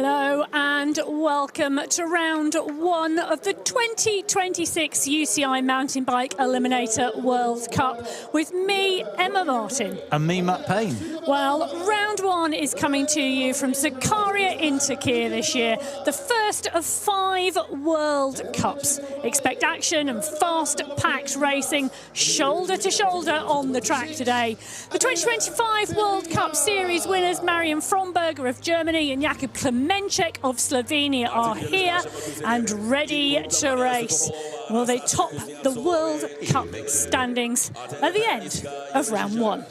Hello and welcome to round one of the 2026 UCI Mountainbike Eliminator World Cup with me, Emma Martin. And me, Matt Payne. Well, round one is coming to you from Sakarya in Türkiye this year, the first of 5 World Cups. Expect action and fast-packed racing, shoulder to shoulder on the track today. The 2025 World Cup Series winners Marian Fromberger of Germany and Jakub Klemenček of Slovenia are here and ready to race. Will they top the World Cup standings at the end of round one?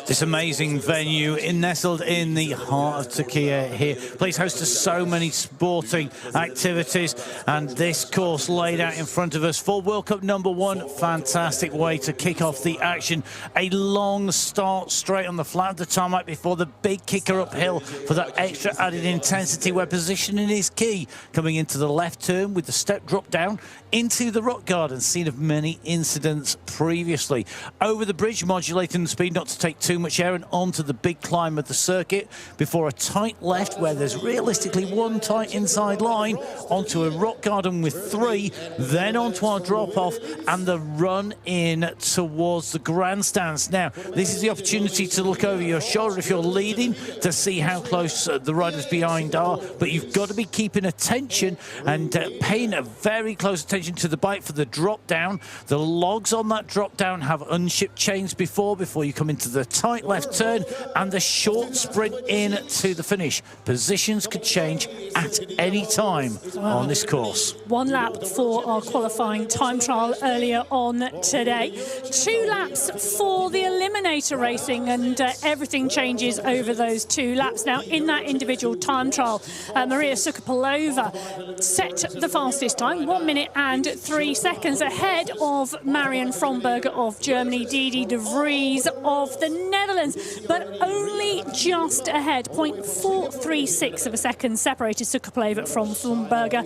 This amazing venue nestled in the heart of Türkiye here plays host to so many sporting activities, and this course laid out in front of us for World Cup #1. Fantastic way to kick off the action. A long start straight on the flat of the tarmac before the big kicker uphill for that extra added intensity where positioning is key. Coming into the left turn with the step drop down into the rock garden, seen of many incidents previously. Over the bridge, modulating the speed not to take too much air, and onto the big climb of the circuit before a tight left where there's realistically one tight inside line, onto a rock garden with 3, then onto our drop-off and the run in towards the grandstands. Now, this is the opportunity to look over your shoulder if you're leading to see how close the riders behind are, but you've got to be keeping attention and paying a very close attention to the bike for the drop down. The logs on that drop down have unshipped chains before you come into the tight left turn and the short sprint in to the finish. Positions could change at any time on this course. 1 lap for our qualifying time trial earlier on today. 2 laps for the Eliminator racing, and everything changes over those 2 laps. Now, in that individual time trial, Maria Sukarpolova set the fastest time, 1 minute and 3 seconds ahead of Marian Fromberger of Germany, Didi de Vries of the Netherlands, but only just ahead. 0.436 of a second separated Sukarpolova from Fromberger.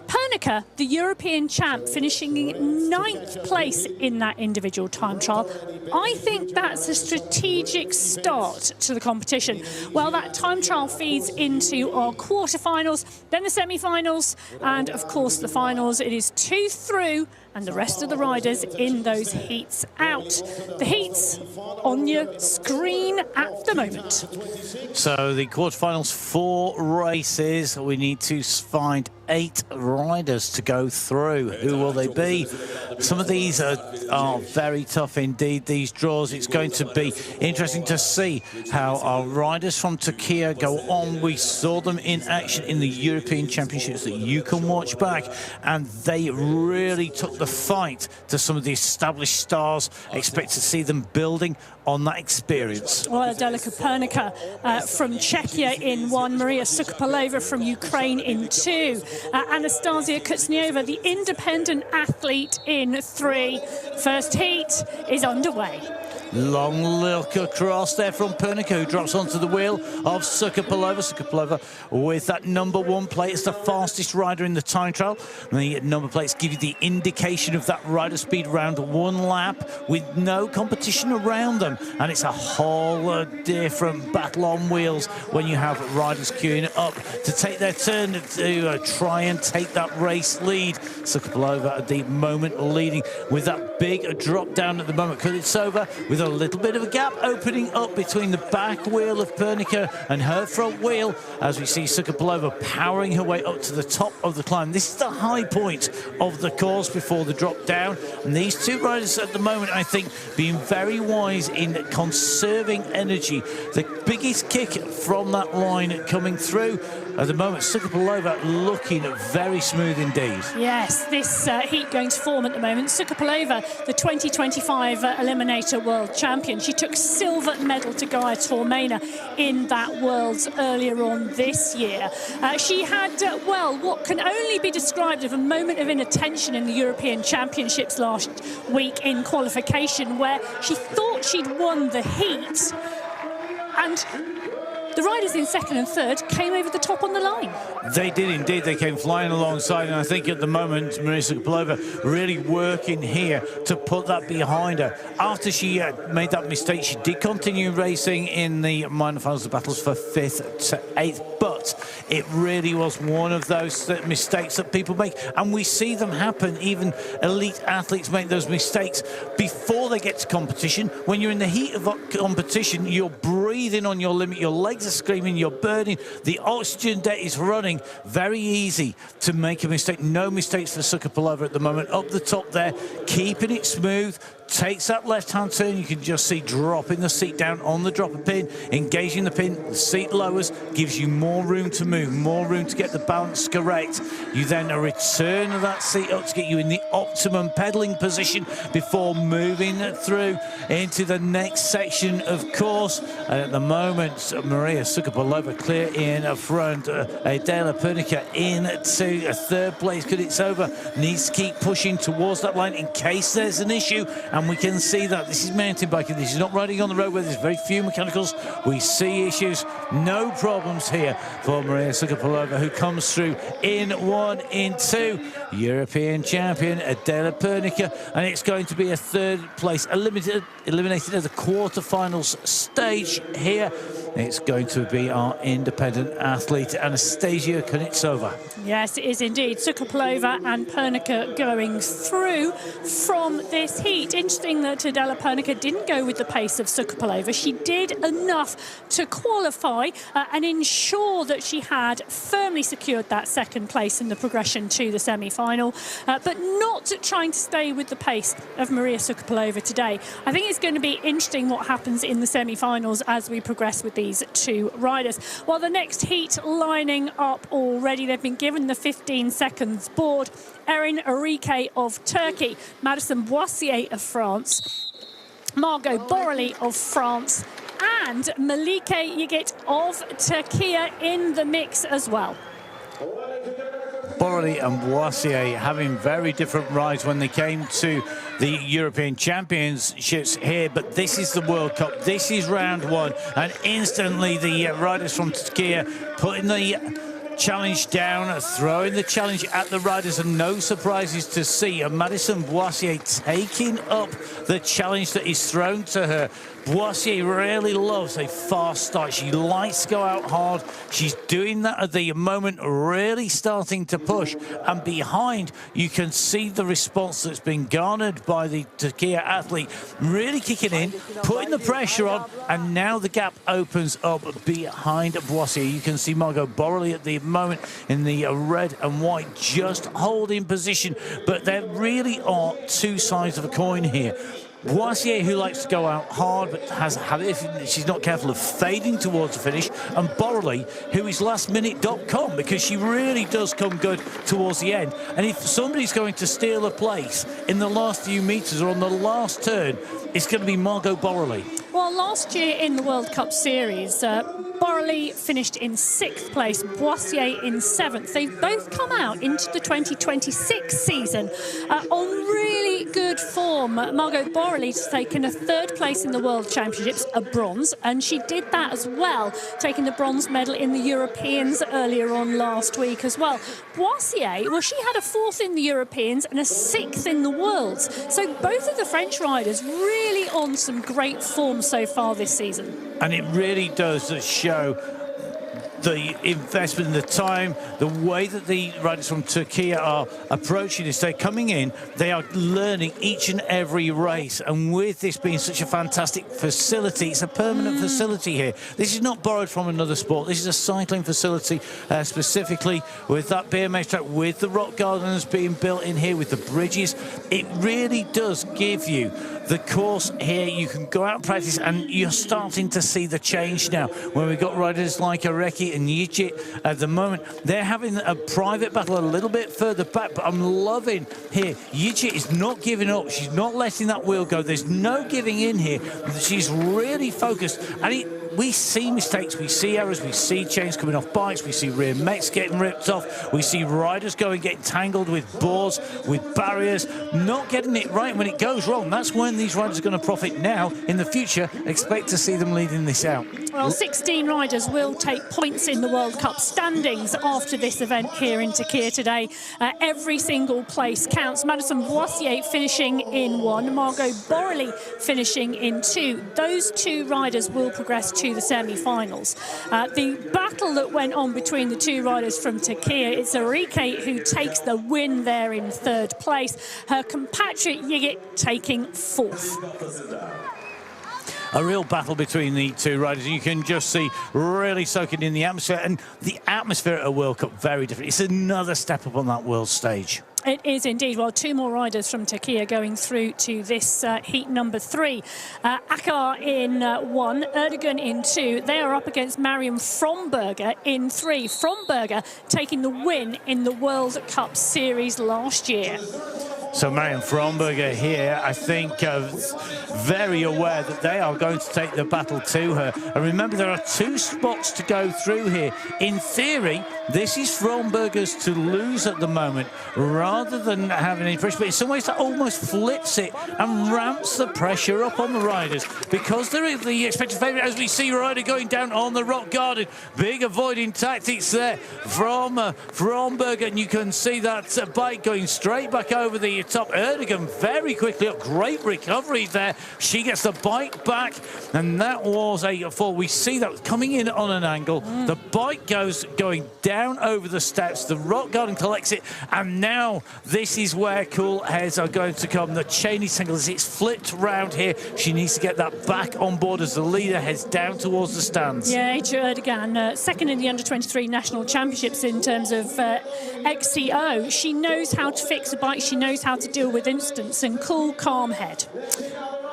Pernica, the European champ, finishing in 9th place in that individual time trial. I think that's a strategic start to the competition. Well, that time trial feeds into our quarterfinals, then the semi-finals, and of course the finals. It is 2 through, and the rest of the riders in those heats out. The heats on your screen at the moment. So the quarterfinals, 4 races. We need to find 8 riders to go through. Who will they be? Some of these are very tough indeed, these draws. It's going to be interesting to see how our riders from Türkiye go on. We saw them in action in the European Championships that you can watch back, and they really took the fight to some of the established stars. Expect to see them building on that experience. Well, Delika Pernica from Czechia in 1, Maria Sukarpolova from Ukraine in 2, Anastasia Kuznetsova, the independent athlete, in 3. First heat is underway. Long look across there from Pernica, who drops onto the wheel of Sukarpolova. Sukarpolova with that #1 plate. It's the fastest rider in the time trial. The number plates give you the indication of that rider speed round 1 lap with no competition around them. And it's a whole different battle on wheels when you have riders queuing up to take their turn to try and take that race lead. Sukarpolova at the moment leading with that big drop down at the moment. Kuznetsova with a little bit of a gap opening up between the back wheel of Pernica and her front wheel, as we see Sukarpolova powering her way up to the top of the climb. This is the high point of the course before the drop down, and these 2 riders at the moment, I think, being very wise in conserving energy. The biggest kick from that line coming through at the moment. Sukarpolova looking very smooth indeed. Yes, this heat going to form at the moment. Sukarpolova, the 2025 Eliminator World Champion. She took silver medal to Gaia Tormena in that Worlds earlier on this year. She had, well, what can only be described as a moment of inattention in the European Championships last week in qualification, where she thought she'd won the heat, and the riders in 2nd and 3rd came over the top on the line. They did indeed. They came flying alongside, and I think at the moment Maria Sukarpolova really working here to put that behind her. After she made that mistake, she did continue racing in the minor finals, the battles for 5th to 8th, but but it really was one of those mistakes that people make, and we see them happen. Even elite athletes make those mistakes before they get to competition. When you're in the heat of competition, you're breathing on your limit, your legs are screaming, you're burning, the oxygen debt is running. Very easy to make a mistake. No mistakes for Sakarya at the moment. Up the top there, keeping it smooth, takes that left-hand turn. You can just see dropping the seat down on the dropper pin, engaging the pin, the seat lowers, gives you more room to move, more room to get the balance correct. You then return of that seat up to get you in the optimum pedaling position before moving through into the next section, of course. And at the moment, Maria Sakarya clear in front. Adela Pernica into a third place. Kuznetsova needs to keep pushing towards that line in case there's an issue. And we can see that this is mountain biking. This is not riding on the road where there's very few mechanicals. We see issues. No problems here for Maria Sakarya, who comes through in 1, in 2. European champion Adela Pernica, and it's going to be a third place eliminated at the quarterfinals stage here. It's going to be our independent athlete Anastasia Kuznetsova. Yes, it is indeed. Sakarya and Pernica going through from this heat. Interesting that Adela Pernica didn't go with the pace of Sakarya. She did enough to qualify and ensure that she had firmly secured that second place in the progression to the semi-final, but not trying to stay with the pace of Maria Sakarya today. I think it's going to be interesting what happens in the semi-finals as we progress with these two riders. Well, the next heat lining up already. They've been given the 15 seconds board. Erin Arike of Turkey, Madison Boissier of France, Margot Borrelli of France, and Melike Yigit of Turkey in the mix as well. Borrelli and Boissier having very different rides when they came to the European Championships here, but this is the World Cup. This is round 1, and instantly the riders from Turkey putting the challenge down, throwing the challenge at the riders, and no surprises to see. Madison Boissier taking up the challenge that is thrown to her. Boissier really loves a fast start. She likes to go out hard. She's doing that at the moment, really starting to push. And behind, you can see the response that's been garnered by the Turkey athlete, really kicking in, putting the pressure on, and now the gap opens up behind Boissier. You can see Margot Borrelli at the moment in the red and white, just holding position. But there really are two sides of a coin here. Boissier, who likes to go out hard but has a habit, if she's not careful, of fading towards the finish, and Borrelli, who is lastminute.com, because she really does come good towards the end. And if somebody's going to steal a place in the last few metres or on the last turn, it's going to be Margot Borrelli. Well, last year in the World Cup Series, Borrelli finished in 6th place, Boissier in 7th. They've both come out into the 2026 season on really good form. Margot Borrelli's taken a 3rd place in the World Championships, a bronze, and she did that as well, taking the bronze medal in the Europeans earlier on last week as well. Boissier, well, she had a 4th in the Europeans and a 6th in the Worlds. So both of the French riders really on some great form so far this season. And it really does show the investment, the time, the way that the riders from Turkey are approaching this. They're coming in, they are learning each and every race, and with this being such a fantastic facility, it's a permanent facility here. This is not borrowed from another sport. This is a cycling facility, specifically with that BMX track, with the rock gardens being built in here, with the bridges. It really does give you the course here. You can go out and practice, and you're starting to see the change now. When we've got riders like Areki and Yigit at the moment, they're having a private battle a little bit further back, but I'm loving here. Yigit is not giving up. She's not letting that wheel go. There's no giving in here. She's really focused, and we see mistakes, we see errors, we see chains coming off bikes, we see rear mechs getting ripped off, we see riders getting tangled with boards, with barriers, not getting it right. When it goes wrong, that's when these riders are going to profit. Now, in the future, expect to see them leading this out. Well, 16 riders will take points in the World Cup standings after this event here in Turkey today. Every single place counts. Madison Boissier finishing in 1, Margot Borrelli finishing in 2. Those 2 riders will progress to the semi-finals. The battle that went on between the two riders from Turkey, it's Enrique who takes the win there in third place. Her compatriot Yigit taking fourth. A real battle between the two riders. You can just see really soaking in the atmosphere, and the atmosphere at a World Cup very different. It's another step up on that world stage. It is indeed. Well, two more riders from Turkey are going through to this heat number 3. Akar in 1, Erdogan in 2. They are up against Mariam Fromberger in 3. Fromberger taking the win in the World Cup Series last year. So Mariam Fromberger here, I think, very aware that they are going to take the battle to her. And remember, there are 2 spots to go through here. In theory, this is Fromberger's to lose at the moment, rather than having any pressure. But in some ways, that almost flips it and ramps the pressure up on the riders, because they're the expected favourite, as we see Ryder going down on the rock garden. Big avoiding tactics there from Fromberger, and you can see that bike going straight back over the top. Erdogan very quickly up. Great recovery there. She gets the bike back, and that was a fall. We see that coming in on an angle. The bike going down over the steps. The rock garden collects it, and now this is where cool heads are going to come. The Cheney single, as it's flipped round here, she needs to get that back on board as the leader heads down towards the stands. Yeah, Erdogan, second in the under-23 national championships in terms of XCO. She knows how to fix a bike. She knows how to deal with incidents, and cool, calm head.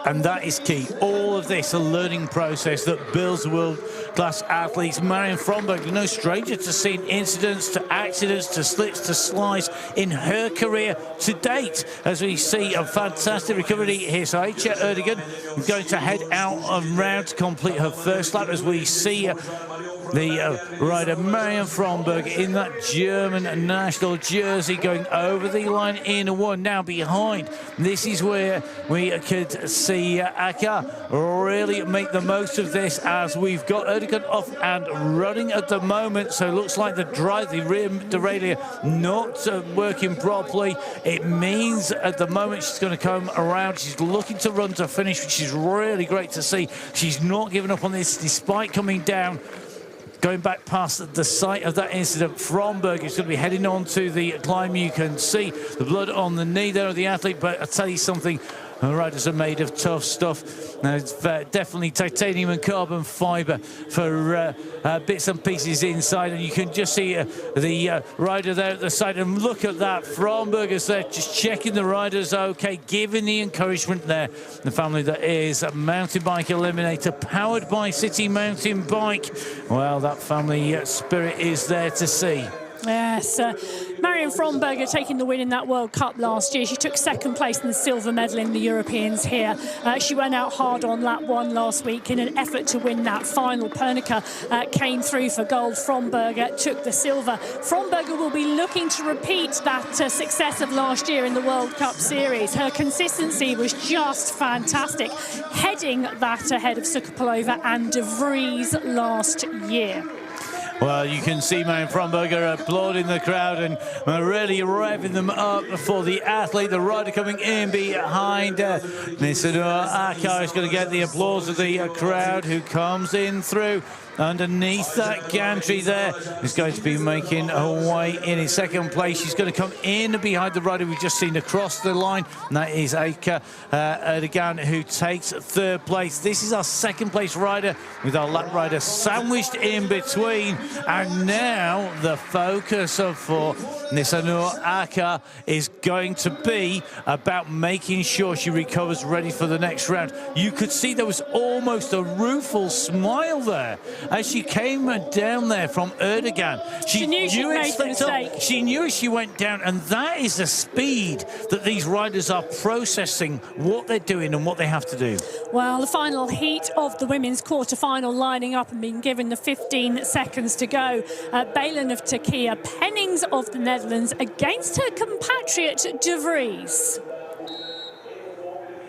And that is key. All of this, a learning process that builds world-class athletes. Mariam Fromberg, no stranger to seeing incidents, to accidents, to slips, to slides in her career to date. As we see a fantastic recovery here. So Ayça Erdogan going to head out and round to complete her first lap, as we see the rider Mariam Fromberg in that German national jersey going over the line in 1. Now behind, this is where we could see Akar really make the most of this, as we've got Erdogan off and running at the moment. So it looks like the rear derailleur not working properly. It means at the moment she's going to come around. She's looking to run to finish, which is really great to see. She's not giving up on this despite coming down. Going back past the site of that incident, Fromberg is going to be heading on to the climb. You can see the blood on the knee there of the athlete, but I'll tell you something, the riders are made of tough stuff. It's definitely titanium and carbon fibre for bits and pieces inside, and you can just see the rider there at the side. And look at that, Fromberger's there, just checking the riders okay, giving the encouragement there. The family that is Mountainbike Eliminator, powered by City Mountain Bike. Well, that family spirit is there to see. Yes, Mariam Fromberger taking the win in that World Cup last year. She took second place in the silver medal in the Europeans here. She went out hard on lap 1 last week in an effort to win that final. Pernica came through for gold. Fromberger took the silver. Fromberger will be looking to repeat that success of last year in the World Cup Series. Her consistency was just fantastic, heading that ahead of Sukapolova and De Vries last year. Well, you can see Mariam Fromberger applauding the crowd and really revving them up for the athlete. The rider coming in behind Nisanur Akar is going to get the applause of the crowd, who comes in through underneath that gantry there. Is going to be making her way in second place. She's going to come in behind the rider we've just seen across the line, and that is Ayça Erdogan, who takes third place. This is our second place rider, with our lap rider sandwiched in between. And now the focus for Nisanur Akar is going to be about making sure she recovers, ready for the next round. You could see there was almost a rueful smile there as she came down there from Erdogan. She knew she made a mistake. She knew she went down, and that is the speed that these riders are processing what they're doing and what they have to do. Well, the final heat of the women's quarter-final lining up and being given the 15 seconds to go. Balen of Turkey, Pennings of the Netherlands against her compatriot De Vries.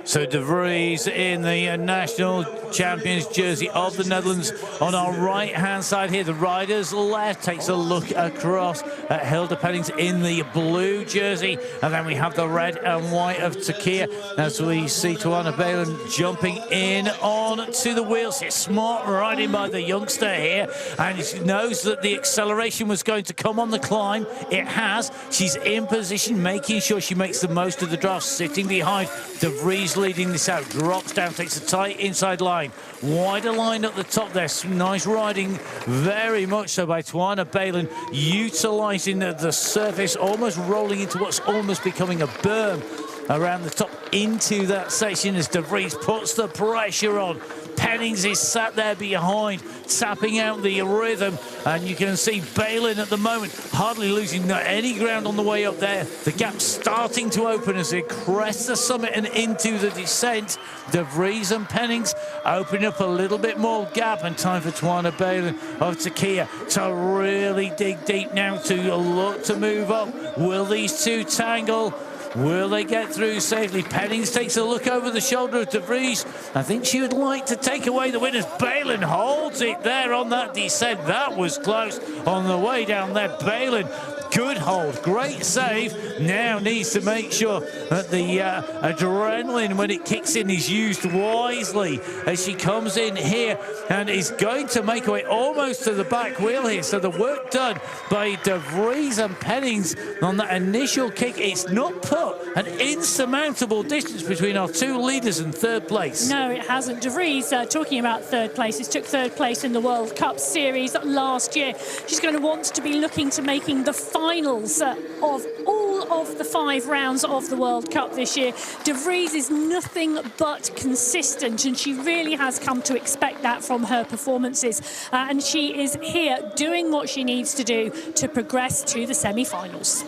So De Vries in the national champions jersey of the Netherlands. On our right-hand side here, the rider's left takes a look across at Hilde Pennings in the blue jersey. And then we have the red and white of Turkey as we see Tawana Balen jumping in on to the wheels. It's smart riding by the youngster here. And she knows that the acceleration was going to come on the climb. It has. She's in position, making sure she makes the most of the draft, sitting behind. De Vries leading this out, drops down, takes a tight inside line, wider line at the top there. Some nice riding, very much so by Tawana Balen, utilising the surface, almost rolling into what's almost becoming a berm around the top into that section as De Vries puts the pressure on. Pennings is sat there behind, tapping out the rhythm, and you can see Balen at the moment hardly losing any ground on the way up there. The gap starting to open as it crests the summit and into the descent. De Vries and Pennings opening up a little bit more gap, and time for Tawana Balen of Turkey to really dig deep now to look to move up. Will these two tangle? Will they get through safely? Pennings takes a look over the shoulder of De Vries. I think she would like to take away the winners. Balen holds it there on that descent. That was close on the way down there. Balen, good hold, great save. Now needs to make sure that the adrenaline, when it kicks in, is used wisely as she comes in here and is going to make her way almost to the back wheel here. So the work done by De Vries and Pennings on that initial kick, it's not put an insurmountable distance between our two leaders in third place. No, it hasn't. De Vries, talking about third place, took third place in the World Cup Series last year. She's going to want to be looking to making the finals of all of the 5 rounds of the World Cup this year. De Vries is nothing but consistent, and she really has come to expect that from her performances. And she is here doing what she needs to do to progress to the semi-finals.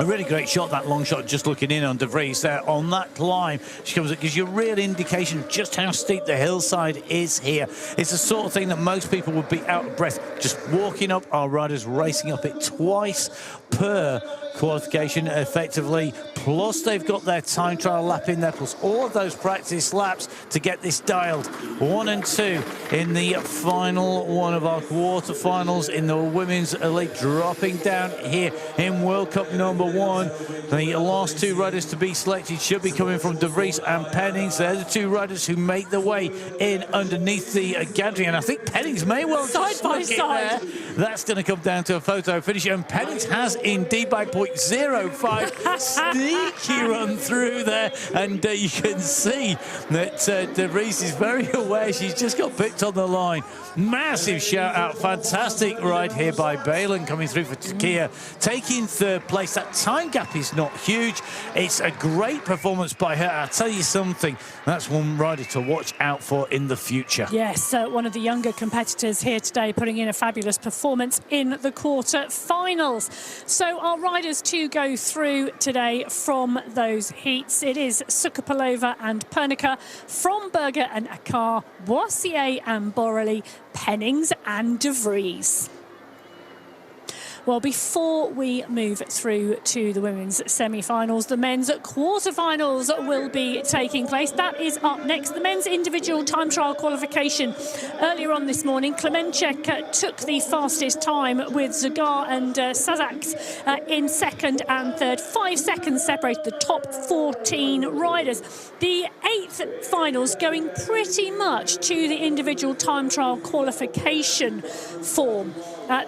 A really great shot, that long shot, just looking in on De Vries there on that climb. She comes, it gives you a real indication of just how steep the hillside is here. It's the sort of thing that most people would be out of breath just walking up. Our riders racing up it twice per qualification effectively, plus they've got their time trial lap in there, plus all of those practice laps to get this dialed. 1 and 2 in the final one of our quarterfinals in the women's elite, dropping down here in World Cup number 1. The last 2 riders to be selected should be coming from De Vries and Pennings. They're the 2 riders who make their way in underneath the gantry, and I think Pennings may well side by side. That's going to come down to a photo finish, and Pennings has indeed by 0.05 sneaky run through there, and you can see that De Vries is very aware she's just got picked on the line. Massive shout out, fantastic ride here by Balen coming through for Turkey, taking third place. That time gap is not huge. It's a great performance by her. I'll tell you something, that's one rider to watch out for in the future. Yes, one of the younger competitors here today putting in a fabulous performance in the quarter-finals. So our riders to go through today from those heats, it is Sukapalova and Pernica, from Berger and Akar, Boissier and Borrelli, Pennings and De Vries. Well, before we move through to the women's semi-finals, the men's quarter-finals will be taking place. That is up next. The men's individual time trial qualification. Earlier on this morning, Klemenchek took the fastest time with Zagar and Sazaks in second and third. 5 seconds separated the top 14 riders. The 8th finals going pretty much to the individual time trial qualification form.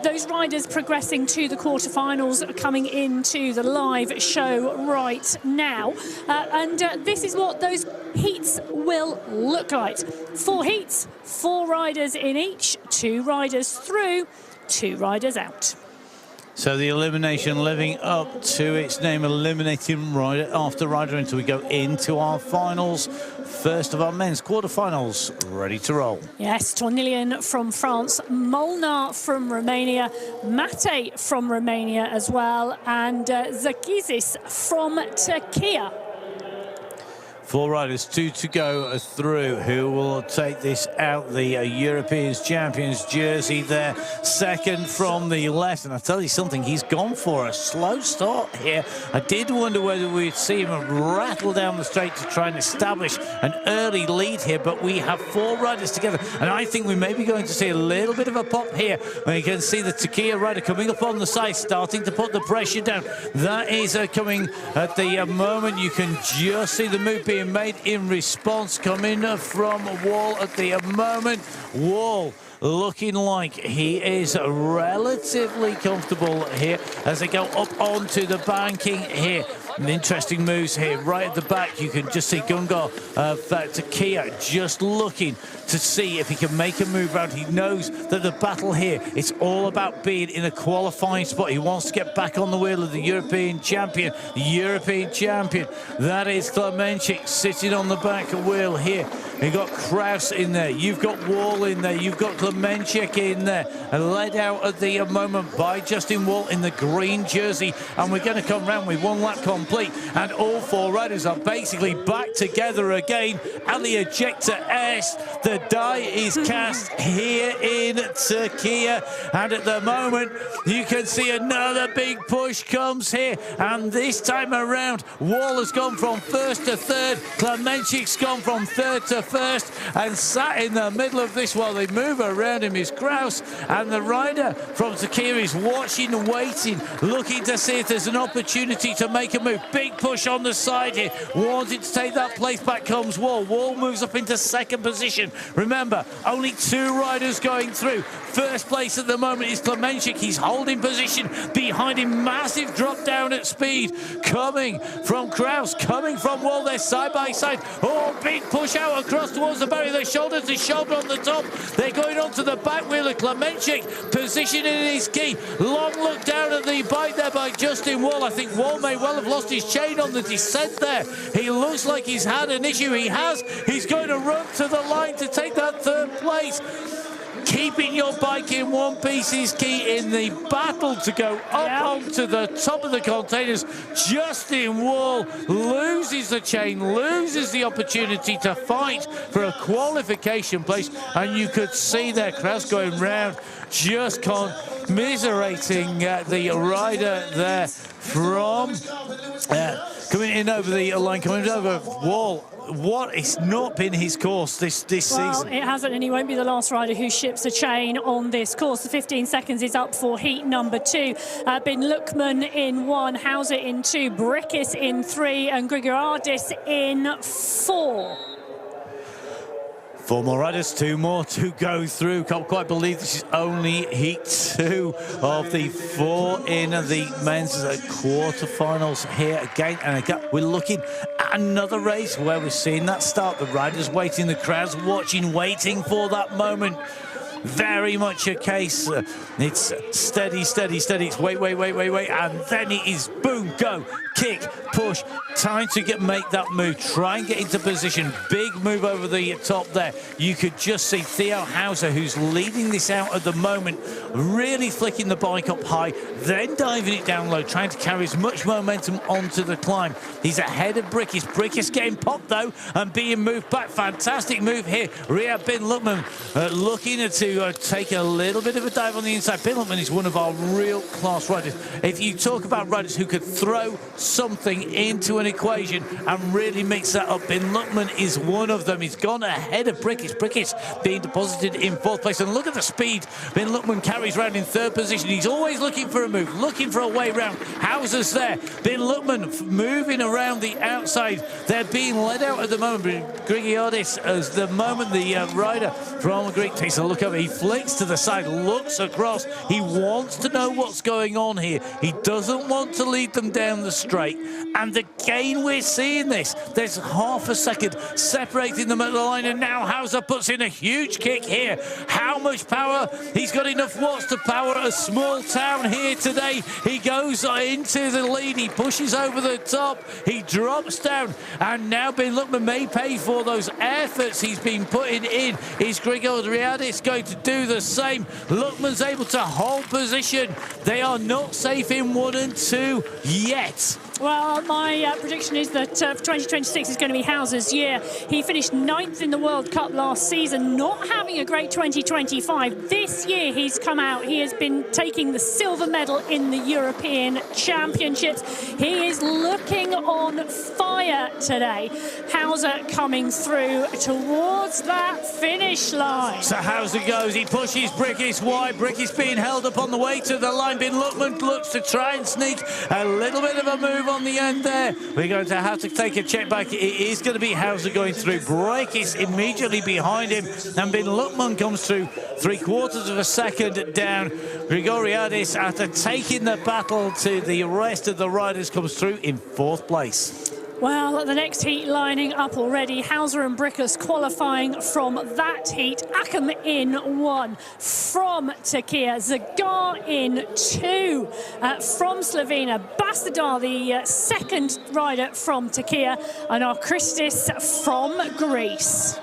Those riders progressing to the quarterfinals are coming into the live show right now. And this is what those heats will look like. 4 heats, 4 riders in each, 2 riders through, 2 riders out. So the elimination living up to its name, eliminating rider after rider until we go into our finals. First of our men's quarterfinals, ready to roll. Yes, Tornillian from France, Molnar from Romania, Mate from Romania as well, and Zakizis from Turkey. Four riders, two to go through. Who will take this out? The European champions jersey there, second from the left. And I tell you something, he's gone for a slow start here. I did wonder whether we'd see him rattle down the straight to try and establish an early lead here, but we have four riders together, and I think we may be going to see a little bit of a pop here. When you can see the Turkey rider coming up on the side, starting to put the pressure down. That is coming at the moment. You can just see the move being made in response, coming from Wall at the moment. Wall looking like he is relatively comfortable here as they go up onto the banking here. And interesting moves here right at the back. You can just see Gungar Takia just looking to see if he can make a move around. He knows that the battle here, it's all about being in a qualifying spot. He wants to get back on the wheel of the European champion. The European champion, that is Klemenchik, sitting on the back wheel here. You've got Kraus in there, you've got Wall in there, you've got Klemenchik in there, and led out at the moment by Justin Wall in the green jersey. And we're going to come round with one lap complete, and all four riders are basically back together again. And the ejector S, the die is cast here in Turkey, and at the moment you can see another big push comes here, and this time around Wall has gone from first to third, Klemenchik's gone from third to first, and sat in the middle of this while they move around him is Kraus, and the rider from Turkey is watching and waiting, looking to see if there's an opportunity to make a move. Big push on the side here, wanting to take that place back comes Wall. Wall moves up into second position. Remember, only two riders going through. First place at the moment is Klemenchik. He's holding position behind him. Massive drop down at speed coming from Kraus, coming from Wall. They're side by side. Oh, big push out across towards the barrier. They're shoulder to shoulder on the top. They're going onto the back wheel of Klemenchik. Positioning is key. Long look down at the bike there by Justin Wall. I think Wall may well have lost his chain on the descent there. He looks like he's had an issue. He has. He's going to run to the line to take that third place. Keeping your bike in one piece is key in the battle to go up onto the top of the containers. Justin Wall loses the chain, loses the opportunity to fight for a qualification place, and you could see there Kraus going round, just commiserating the rider there from coming in over the line, coming over Wall. What has not been his course this season? Well, it hasn't, and he won't be the last rider who ships a chain on this course. The 15 seconds is up for heat number 2. Bin Lukman in 1, Hauser in 2, Brickis in 3, and Grigoriadis in 4. Four more riders, two more to go through. Can't quite believe this is only heat 2 of the 4 in the men's quarterfinals here again and again. We're looking at another race where we're seeing that start. The riders waiting, the crowds watching, waiting for that moment. Very much a case. It's steady, steady, steady. It's wait, and then it is boom, go, kick, push. Time to make that move. Try and get into position. Big move over the top there. You could just see Theo Hauser, who's leading this out at the moment, really flicking the bike up high, then diving it down low, trying to carry as much momentum onto the climb. He's ahead of Brickis. Brickis getting popped though and being moved back. Fantastic move here. Riyad Bin Lukman looking to take a little bit of a dive on the inside. Bin Lukman is one of our real class riders. If you talk about riders who could throw something into an equation and really mix that up, Bin Lukman is one of them. He's gone ahead of Brickis. Brickis being deposited in 4th place, and look at the speed Bin Lukman carries around in 3rd position. He's always looking for a move, looking for a way round. Hauser's there. Bin Lukman moving around the outside. They're being led out at the moment. Grigoriadis, as the moment the rider from Greek takes a look over, he flicks to the side, looks across. He wants to know what's going on here. He doesn't want to lead them down the straight. And again, we're seeing this. There's half a second separating them at the line, and now Hauser puts in a huge kick here. How much power? He's got enough watts to power a small town here today. He goes into the lead. He pushes over the top. He drops down, and now Bin Lukman may pay for those efforts he's been putting in. Is Grigoriadis going to do the same? Lukman's able to hold position. They are not safe in 1 and 2 yet. Well, my prediction is that 2026 is going to be Hauser's year. He finished 9th in the World Cup last season, not having a great 2025. This year he's come out. He has been taking the silver medal in the European Championships. He is looking on fire today. Hauser coming through towards that finish line. So Hauser goes, he pushes Brickis wide. Brickis being held up on the way to the line. Bin Luckman looks to try and sneak a little bit of a move on the end there. We're going to have to take a check back. It is going to be Hauser going through. Brickis immediately behind him, and Bin Luckman comes through 3/4 of a second down. Grigoriadis, after taking the battle to the rest of the riders, comes through in 4th place. Well, the next heat lining up already. Hauser and Brickis qualifying from that heat. Akam in 1 from Turkey. Zagar in 2 from Slovenia. Bastadar, the second rider from Turkey. And our Christis from Greece.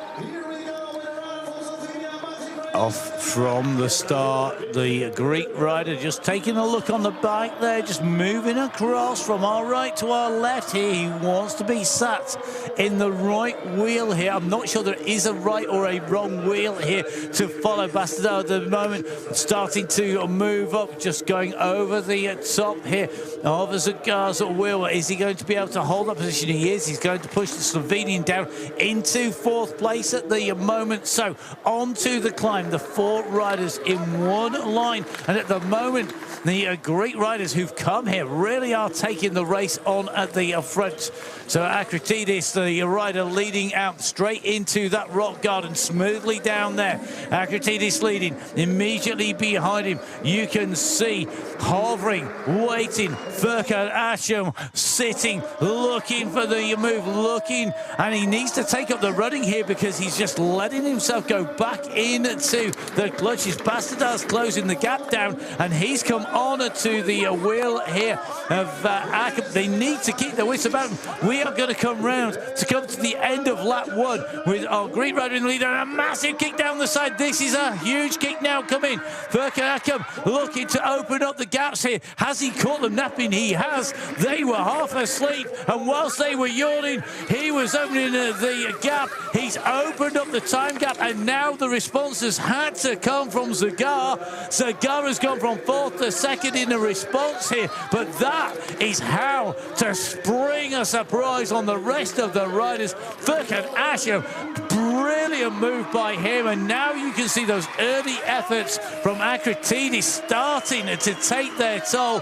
Off from the start, the Greek rider just taking a look on the bike there, just moving across from our right to our left here. He wants to be sat in the right wheel here. I'm not sure there is a right or a wrong wheel here to follow. Bastadar at the moment starting to move up, just going over the top here of Zagar's wheel. Is he going to be able to hold that position? He is. He's going to push the Slovenian down into 4th place at the moment. So onto the climb. The 4 riders in one line, and at the moment the Greek riders who've come here really are taking the race on at the front. So Akritidis, the rider, leading out straight into that rock garden, smoothly down there. Akritidis leading. Immediately behind him you can see hovering, waiting, Furkan Asham sitting, looking for the move, looking, and he needs to take up the running here because he's just letting himself go back into the clutches. Bastadar's closing the gap down, and he's come on to the wheel here of Akam. They need to keep their wits about them. We are going to come round to come to the end of lap 1 with our Greek rider in the lead, and a massive kick down the side. This is a huge kick now coming. Furkan Akam looking to open up the gaps here. Has he caught them napping? He has. They were half asleep, and whilst they were yawning, he was opening the gap. He's opened up the time gap, and now the responses had to come from Zagar. Zagar has gone from 4th to 2nd in a response here, but that is how to spring a surprise on the rest of the riders. Furkan Asham, brilliant move by him, and now you can see those early efforts from Akritidis starting to take their toll.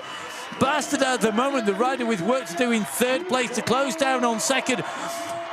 Bastadar at the moment, the rider with work to do in 3rd place to close down on 2nd.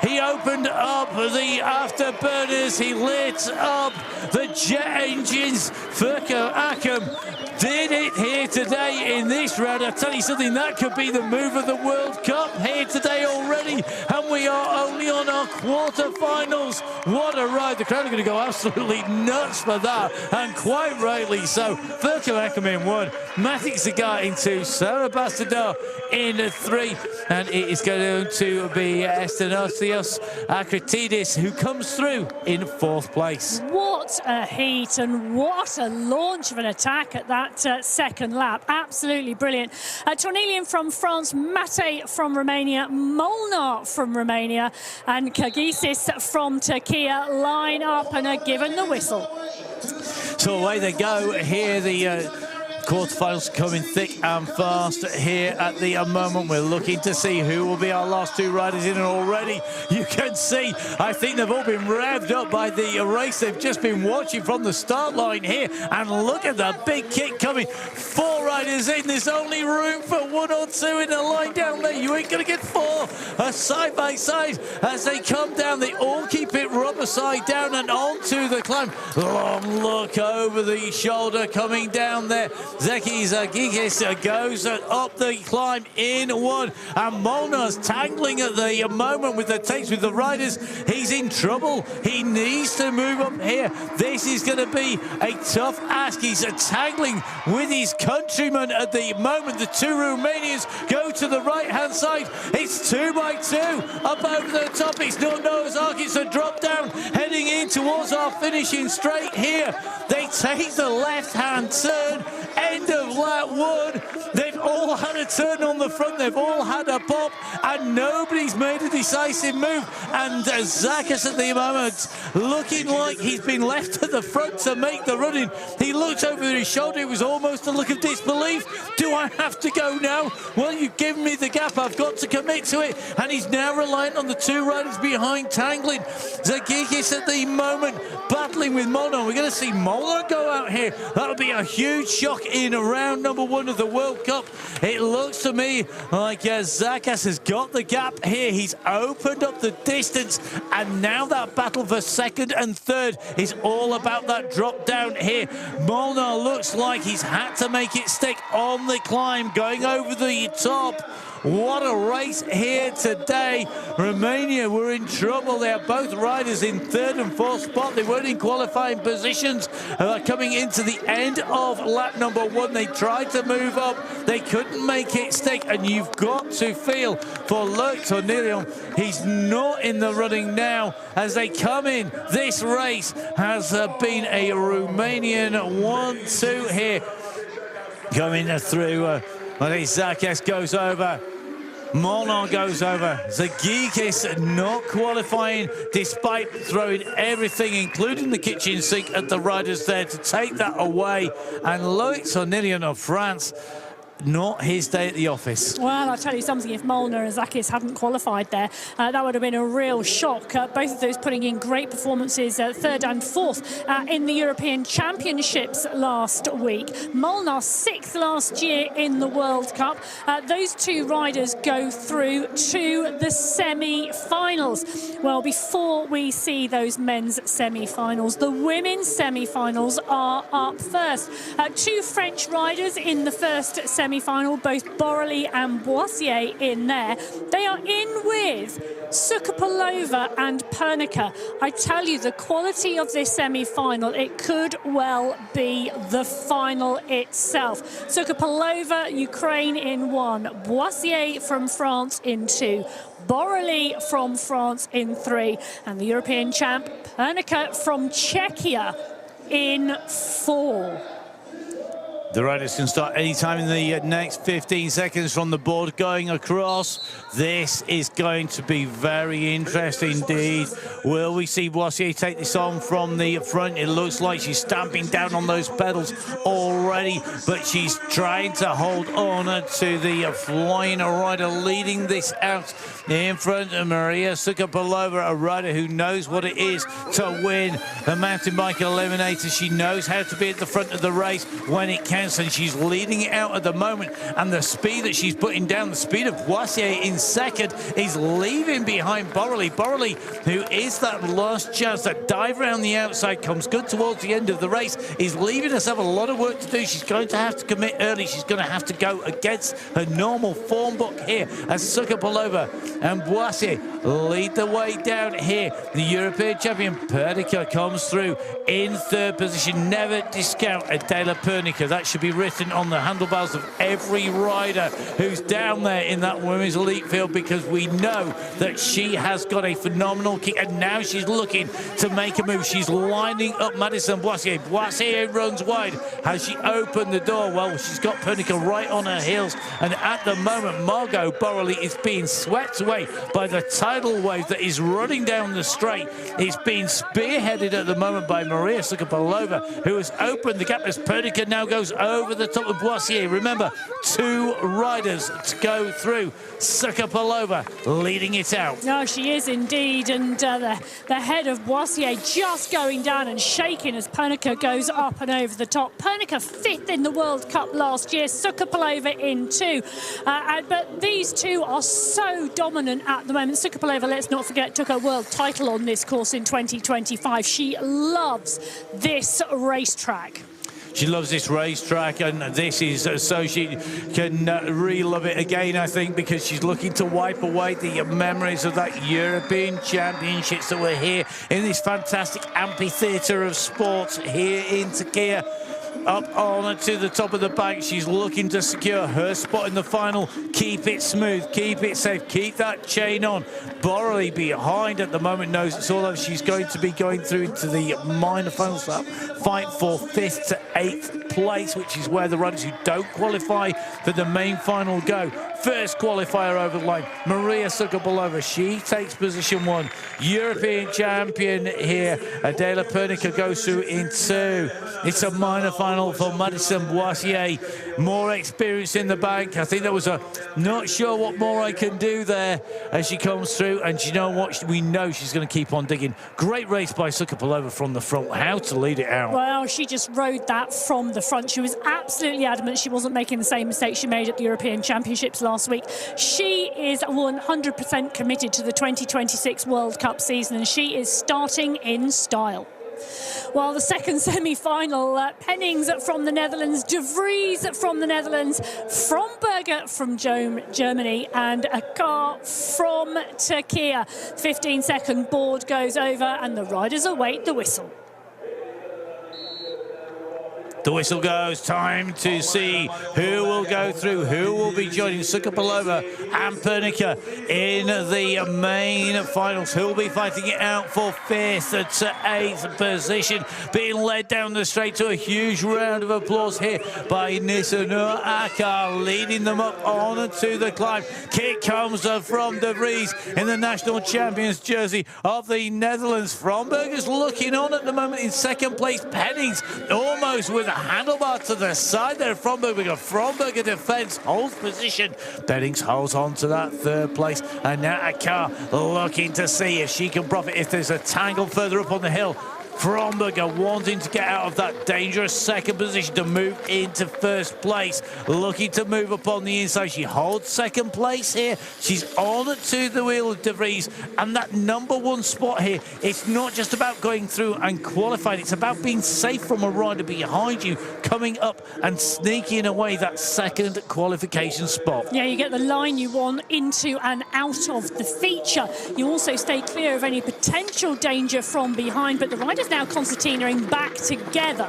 He opened up the afterburners, he lit up the jet engines. Furkan Akam did it here today in this round. I tell you something, that could be the move of the World Cup here today already, and we are only on our quarterfinals. What a ride. The crowd are going to go absolutely nuts for that, and quite rightly so. Furkan Akam in 1, Matic Zagar in 2, Sarah Bastadar in 3, and it is going to be Estenosios Akritidis who comes through in 4th place. What a heat, and what a launch of an attack at that second lap. Absolutely brilliant. Tornilian from France, Mate from Romania, Molnar from Romania, and Kagisis from Turkey line up and are given the whistle. So away they go here. The quarterfinals coming thick and fast here at the moment. We're looking to see who will be our last 2 riders in, and already you can see, I think they've all been revved up by the race they've just been watching from the start line here. And look at the big kick coming. 4 riders in, there's only room for 1 or 2 in the line down there. You ain't gonna get 4 side by side as they come down. They all keep it rubber side down and onto the climb. Long look over the shoulder coming down there. Zeki Zagigis goes up the climb in 1, and Molnar's tangling at the moment with the takes with the riders. He's in trouble. He needs to move up here. This is going to be a tough ask. He's tangling with his countrymen at the moment. The 2 Romanians go to the right-hand side. It's 2 by 2 up over the top. It's not Noah's Ark. It's a drop down heading in towards our finishing straight here. They take the left-hand turn. End of lap 1. They've all had a turn on the front. They've all had a pop, and nobody's made a decisive move. And Sakarya at the moment looking like he's been left at the front to make the running. He looked over his shoulder. It was almost a look of disbelief. Do I have to go now? Well, you've given me the gap. I've got to commit to it. And he's now reliant on the two riders behind tangling. Zagikis at the moment battling with Molnar. We're going to see Molnar go out here. That'll be a huge shock in round number 1 of the World Cup. It looks to me like Sakarya has got the gap here. He's opened up the distance, and now that battle for second and third is all about that drop down here. Molnar looks like he's had to make it stick on the climb, going over the top. What a race here today. Romania were in trouble. They are both riders in third and fourth spot. They weren't in qualifying positions. Coming into the end of lap number 1, they tried to move up. They couldn't make it stick. And you've got to feel for Loic Tornilio. He's not in the running now as they come in. This race has been a Romanian 1-2 here. Coming through. Sakarya goes over. Molnar goes over. Zagikis not qualifying despite throwing everything, including the kitchen sink, at the riders there to take that away. And Loic Tornilio of France, not his day at the office. Well, I'll tell you something, if Molnar and Zagikis hadn't qualified there, that would have been a real shock. Both of those putting in great performances, third and fourth in the European Championships last week. Molnar 6th last year in the World Cup. Those two riders go through to the semi-finals. Well, before we see those men's semi-finals, the women's semi-finals are up first. Two French riders in the first semi-final, both Borrelli and Boissier in there. They are in with Sukarpalova and Pernica. I tell you, the quality of this semi-final, it could well be the final itself. Sukarpalova, Ukraine in 1, Boissier from France in 2, Borrelli from France in 3, and the European champ Pernica from Czechia in 4. The riders can start anytime in the next 15 seconds from the board going across. This is going to be very interesting indeed. Will we see Boissier take this on from the front? It looks like she's stamping down on those pedals already, but she's trying to hold on to the flying rider leading this out in front of Maria Sukarpalova, a rider who knows what it is to win the mountain bike eliminator. She knows how to be at the front of the race when it counts, and she's leading it out at the moment. And the speed that she's putting down, the speed of Boissier in second, is leaving behind Borrelli. Borrelli, who is that last chance, that dive around the outside, comes good towards the end of the race, is leaving herself a lot of work to do. She's going to have to commit early. She's going to have to go against her normal form book here as Sukarpalova and Boissier lead the way down here. The European champion Pernica comes through in third position. Never discount Adela Pernica. That should be written on the handlebars of every rider who's down there in that women's elite field, because we know that she has got a phenomenal kick, and now she's looking to make a move. She's lining up Madison Boissier. Boissier runs wide. Has she opened the door? Well, she's got Pernica right on her heels, and at the moment Margot Borrelli is being swept away by the tidal wave that is running down the straight. It's being spearheaded at the moment by Maria Sukarpalova, who has opened the gap as Pernica now goes over the top of Boissier. Remember, two riders to go through. Sukarpalova leading it out. No, she is indeed, and the head of Boissier just going down and shaking as Pernica goes up and over the top. Pernica 5th in the World Cup last year, Sukarpalova in 2. But these two are so dominant at the moment. Sukarpalova, let's not forget, took a world title on this course in 2025. She loves this racetrack. She loves this racetrack, and this is so she can re-love it again, I think, because she's looking to wipe away the memories of that European Championships that were here in this fantastic amphitheatre of sports here in Turkey. up on to the top of the bank. She's looking to secure her spot in the final. Keep it smooth, keep it safe, keep that chain on. Borley behind at the moment knows it's all over. She's going to be going through into the minor finals. Fight for 5th to 8th place, which is where the riders who don't qualify for the main final go. First qualifier over the line, Maria Sukabalova. She takes position 1. European champion here, Adela Pernica goes through in 2. It's a minor final for Madison Boissier. More experience in the bank. I think that was a not sure what more I can do there as she comes through. And you know what? We know she's going to keep on digging. Great race by Sukabalova from the front. How to lead it out. Well, she just rode that from the front. She was absolutely adamant she wasn't making the same mistake she made at the European Championships last week. She is 100% committed to the 2026 World Cup season, and she is starting in style. Well, the second semi-final, Pennings from the Netherlands, De Vries from the Netherlands, Fromberger from Germany, and a car from Turkey. 15-second board goes over, and the riders await the whistle. The whistle goes. Time to see who will go through, who will be joining Sukabalova and Pernica in the main finals. Who will be fighting it out for 5th to 8th position. Being led down the straight to a huge round of applause here by Nissanur Akar, leading them up on to the climb. Kick comes from De Vries in the national champions jersey of the Netherlands. Fromberger's looking on at the moment in 2nd place. Pennings almost with a handlebar to the side there. Fromberger defense, holds position. Pennings holds on to that 3rd place. And now Akar looking to see if she can profit if there's a tangle further up on the hill. Fromberger wanting to get out of that dangerous 2nd position to move into 1st place. Looking to move up on the inside. She holds 2nd place here. She's on to the wheel of De Vries. And that number 1 spot here, it's not just about going through and qualifying. It's about being safe from a rider behind you, coming up and sneaking away that 2nd qualification spot. Yeah, you get the line you want into and out of the feature. You also stay clear of any potential danger from behind, but the riders now concertinaing back together.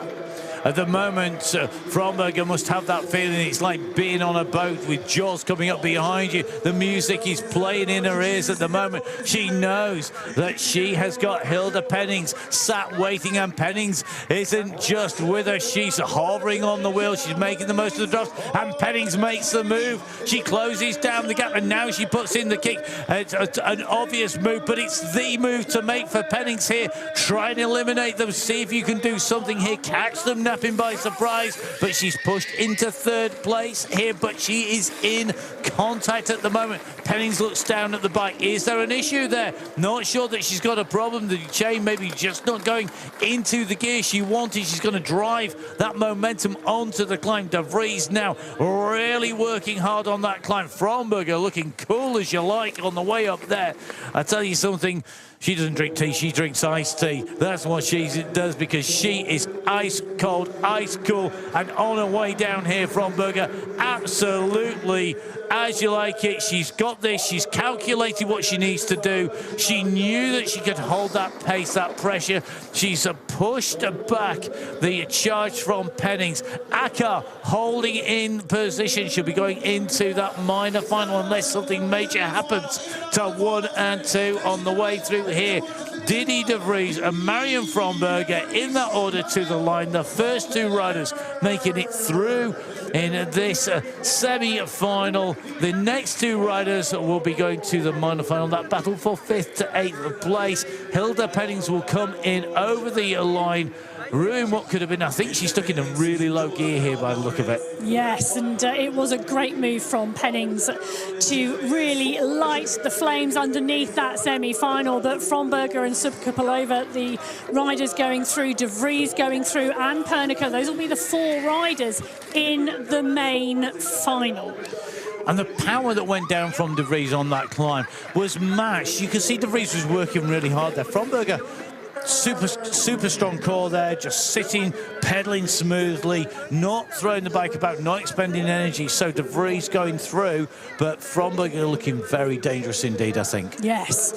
At the moment, Fromberger must have that feeling it's like being on a boat with jaws coming up behind you. The music is playing in her ears at the moment. She knows that she has got Hilda Pennings sat waiting, and Pennings isn't just with her. She's hovering on the wheel. She's making the most of the drops, and Pennings makes the move. She closes down the gap, and now she puts in the kick. It's an obvious move, but it's the move to make for Pennings here. Try and eliminate them. See if you can do something here. Catch them now by surprise, but she's pushed into 3rd place here, but she is in contact at the moment. Pennings looks down at the bike. Is there an issue there? Not sure that she's got a problem. The chain maybe just not going into the gear she wanted. She's going to drive that momentum onto the climb. De Vries now really working hard on that climb. Fromberger looking cool as you like on the way up there. I tell you something, she doesn't drink tea, she drinks iced tea. That's what she does, because she is ice cold, ice cool, and on her way down here, Fromberger, absolutely as you like it. She's got this, she's calculated what she needs to do. She knew that she could hold that pace, that pressure. She's pushed back the charge from Pennings. Akar holding in position. She'll be going into that minor final unless something major happens to 1 and 2 on the way through here. Didi De Vries and Marion Fromberger in that order to the line. The first 2 riders making it through in this semi-final. The next 2 riders will be going to the minor final. That battle for 5th to 8th place. Hilda Pennings will come in over the line, ruin what could have been. I think she's stuck in a really low gear here by the look of it. Yes, and it was a great move from Pennings to really light the flames underneath that semi-final. But Fromberger and Sukabalova, the riders going through, De Vries going through, and Pernica, those will be the 4 riders in the main final. And the power that went down from De Vries on that climb was matched. You could see De Vries was working really hard there. Fromberger, super strong core there, just sitting, pedaling smoothly, not throwing the bike about, not expending energy. So De Vries going through, but Fromberger looking very dangerous indeed, I think. Yes.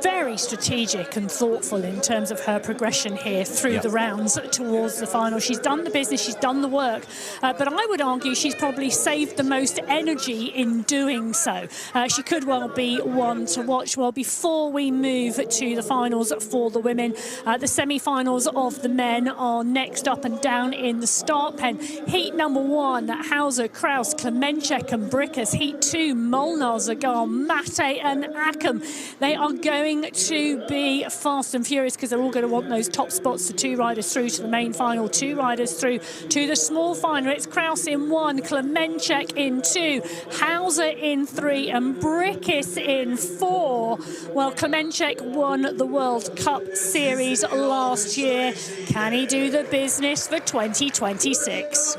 very strategic and thoughtful in terms of her progression here through the rounds towards the final. She's done the business, she's done the work, but I would argue she's probably saved the most energy in doing so. She could well be one to watch. Well, before we move to the finals for the women, the semi-finals of the men are next up and down in the start pen. Heat number 1, Hauser, Kraus, Klemenchek and Brickus. Heat 2, Molnar, Zagar, Mate and Akam. They are going to be fast and furious because they're all going to want those top spots. The 2 riders through to the main final, 2 riders through to the small final. It's Kraus in 1, Klemenchek in 2, Hauser in 3 and Brickus in 4. Well, Klemenchek won the World Cup Series last year. Can he do the business for 2026?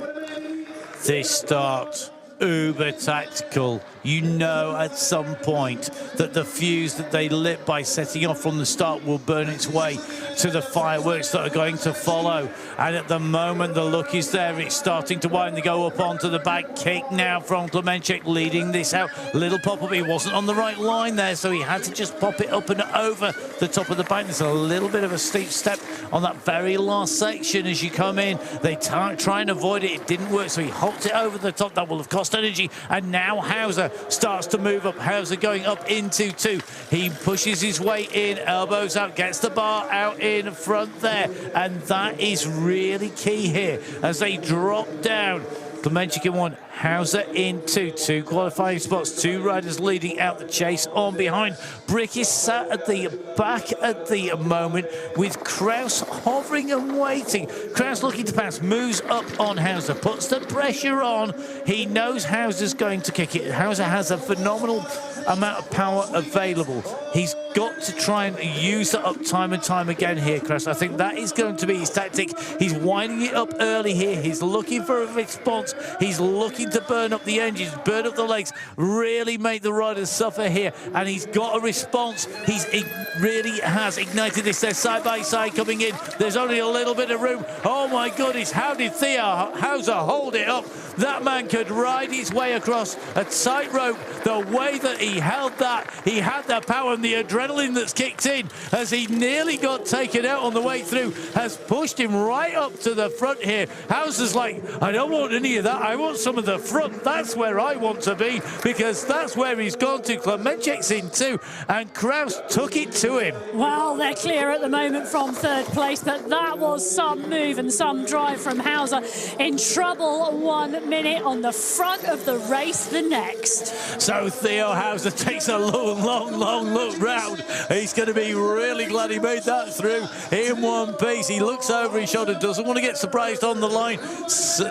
This start, uber tactical. You know at some point that the fuse that they lit by setting off from the start will burn its way to the fireworks that are going to follow. And at the moment the look is there, it's starting to wind. They go up onto the back kick now from Klemenchek, leading this out. Little pop-up, he wasn't on the right line there, so he had to just pop it up and over the top of the bank. There's a little bit of a steep step on that very last section as you come in. They try and avoid it, it didn't work, so he hopped it over the top. That will have cost energy, and now Hauser starts to move up. Hauser going up into 2. He pushes his way in, elbows out, gets the bar out in front there, and that is really key here as they drop down. Klemenchek in 1, Hauser in 2. 2 qualifying spots, 2 riders leading out the chase on behind. Brick is sat at the back at the moment with Kraus hovering and waiting. Kraus looking to pass, moves up on Hauser, puts the pressure on. He knows Hauser's going to kick it. Hauser has a phenomenal amount of power available. He's got to try and use that up time and time again here, Kraus. I think that is going to be his tactic. He's winding it up early here. He's looking for a response. He's looking to burn up the engines, burn up the legs, really make the riders suffer here. And he's got a response. He really has ignited this. They're side by side coming in. There's only a little bit of room. Oh my goodness, how did Theo Hauser hold it up? That man could ride his way across a tightrope. The way that he held that, he had the power and the adrenaline that's kicked in as he nearly got taken out on the way through, has pushed him right up to the front here. Hauser's like, I don't want any of that. I want some of the front. That's where I want to be, because that's where he's gone to. Klemenchek's in 2, and Kraus took it to him. Well, they're clear at the moment from 3rd place, but that was some move and some drive from Hauser. In trouble 1 minute, on the front of the race the next. So Theo Hauser takes a long look round. He's going to be really glad he made that through in one piece. He looks over his shoulder, doesn't want to get surprised on the line,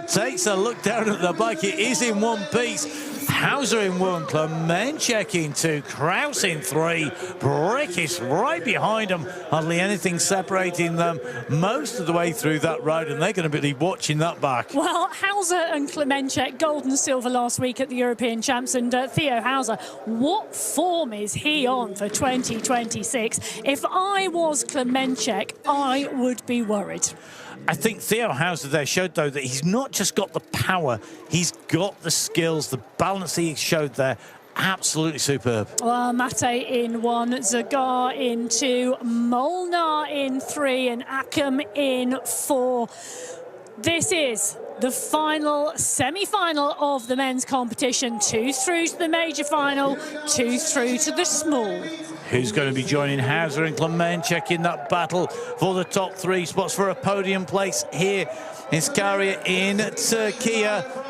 takes a look down at the bike. It is in one piece. Hauser in 1, Klemenchek in 2, Kraus in 3, Brick is right behind him. Hardly anything separating them most of the way through that road, and they're going to be watching that back. Well, Hauser and Klemenchek, gold and silver last week at the European Champs, and Theo Hauser, what form is he on for 2026? If I was Klemenchek, I would be worried. I think Theo Hauser there showed, though, that he's not just got the power, he's got the skills, the balance he showed there. Absolutely superb. Well, Mate in 1, Zagar in 2, Molnar in 3 and Akam in 4. This is the final semi-final of the men's competition. 2 through to the major final, 2 through to the small. Who's going to be joining Hauser and Klemenchek in that battle for the top 3 spots for a podium place here in Sakarya in Türkiye?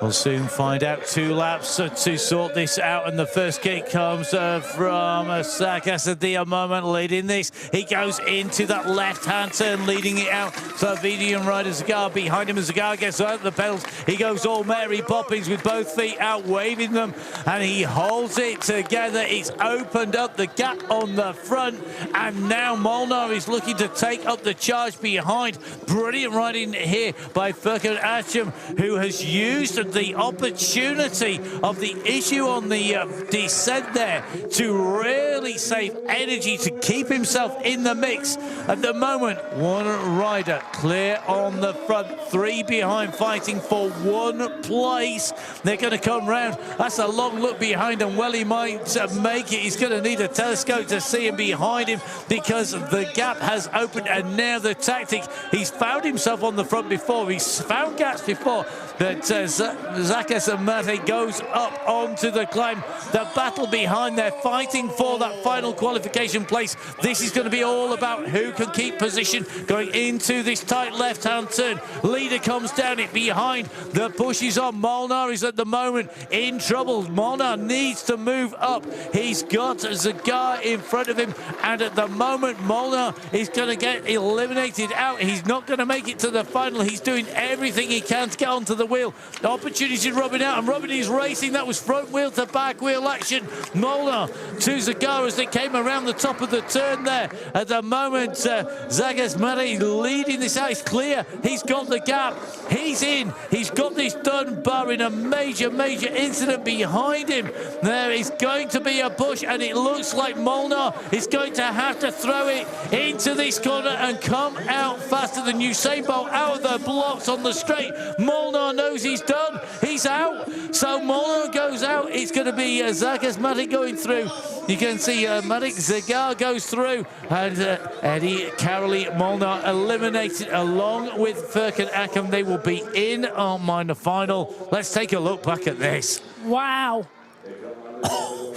We'll soon find out. 2 laps to sort this out, and the first kick comes from Sakarya. Moment leading this. He goes into that left-hand turn, leading it out. Slovenian rider Zagar behind him, and Zagar gets out the pedals. He goes all Mary Poppins with both feet out, waving them, and he holds it together. It's opened up the gap on the front, and now Molnar is looking to take up the charge behind. Brilliant riding here by Furkan Achim, who has used the opportunity of the issue on the descent there to really save energy to keep himself in the mix. At the moment, one rider clear on the front, 3 behind, fighting for 1 place. They're going to come round. That's a long look behind, and well, he might make it. He's going to need a telescope to see him behind him because the gap has opened, and now the tactic. He's found himself on the front before. He's found gaps before, but Sakarya Mate goes up onto the climb. The battle behind there, fighting for that final qualification place. This is going to be all about who can keep position going into this tight left-hand turn. Leader comes down it behind. The push is on. Molnar is at the moment in trouble. Molnar needs to move up. He's got Zagar in front of him, and at the moment Molnar is going to get eliminated out. He's not going to make it to the final. He's doing everything he can to get onto the wheel. The opportunity Robin out, and Robin is racing. That was front wheel to back wheel action. Molnar to Zagar as they came around the top of the turn there. At the moment, Sakarya Mate leading this out. He's clear. He's got the gap. He's in. He's got this done, barring a major incident behind him. There is going to be a push, and it looks like Molnar is going to have to throw it into this corner and come out faster than Usain Bolt out of the blocks on the straight. Molnar knows he's done. He's out. So Molnar goes out. It's going to be Sakarya Mate going through. You can see Matic Zagar goes through, and Eddie Caroli Molnar eliminated along with Furkan Akam. They will be in our minor final. Let's take a look back at this. Wow.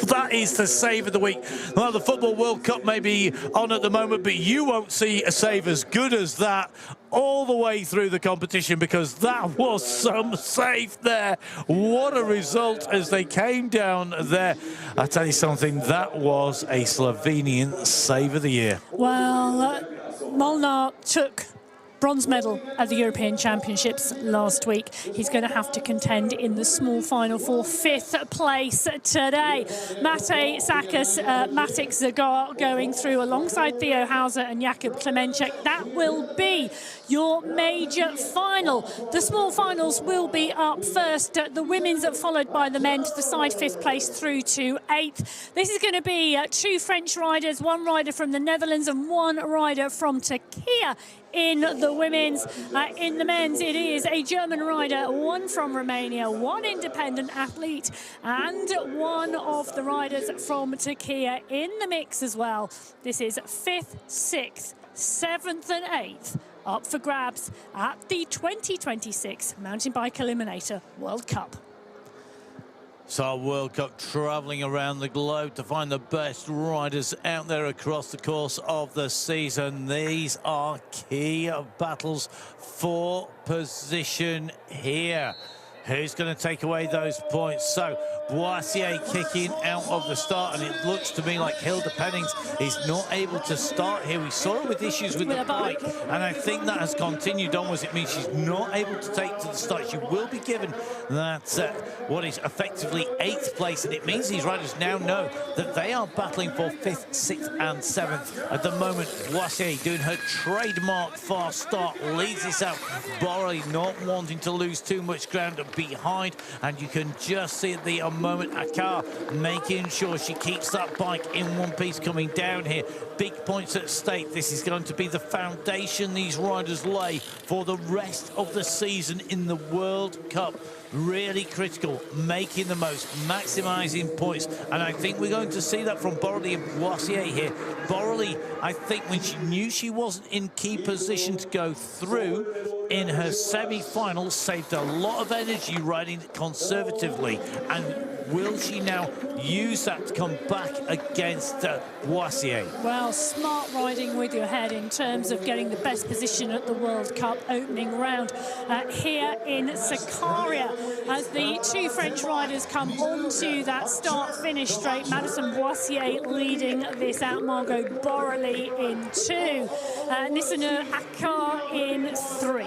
That is the save of the week. Well, the Football World Cup may be on at the moment, but you won't see a save as good as that all the way through the competition, because that was some save there. What a result as they came down there. I tell you something, that was a Slovenian save of the year. Well, Molnar took bronze medal at the European Championships last week. He's going to have to contend in the small final for 5th place today. Matic Zagar going through alongside Theo Hauser and Jakub Klemenchek. That will be your major final. The small finals will be up first. The women's followed by the men to decide 5th place through to 8th. This is going to be 2 French riders, 1 rider from the Netherlands and 1 rider from Turkey. In the women's, in the men's, it is a German rider, 1 from Romania, 1 independent athlete, and 1 of the riders from Turkey in the mix as well. This is 5th, 6th, 7th and 8th up for grabs at the 2026 Mountain Bike Eliminator World Cup. So our World Cup travelling around the globe to find the best riders out there across the course of the season. These are key battles for position here. Who's going to take away those points? So Boissier kicking out of the start, and it looks to me like Hilda Pennings is not able to start here. We saw her with issues with the bike, and I think that has continued onwards. It means she's not able to take to the start. She will be given that what is effectively 8th place, and it means these riders now know that they are battling for 5th, 6th and 7th. At the moment, Boissier doing her trademark fast start, leads this out. Borrelli not wanting to lose too much ground behind, and you can just see at the moment Akar making sure she keeps that bike in one piece coming down here. Big points at stake. This is going to be the foundation these riders lay for the rest of the season in the World Cup. Really critical, making the most, maximising points, and I think we're going to see that from Borrelli and Boissier here. Borrelli, I think when she knew she wasn't in key position to go through in her semi-final, saved a lot of energy riding conservatively, and will she now use that to come back against Boissier? Well, smart riding with your head in terms of getting the best position at the World Cup opening round here in Sakarya. As the 2 French riders come onto that start-finish straight, Madison Boissier leading this out, Margot Borrelli in 2, Nissana Akar in 3.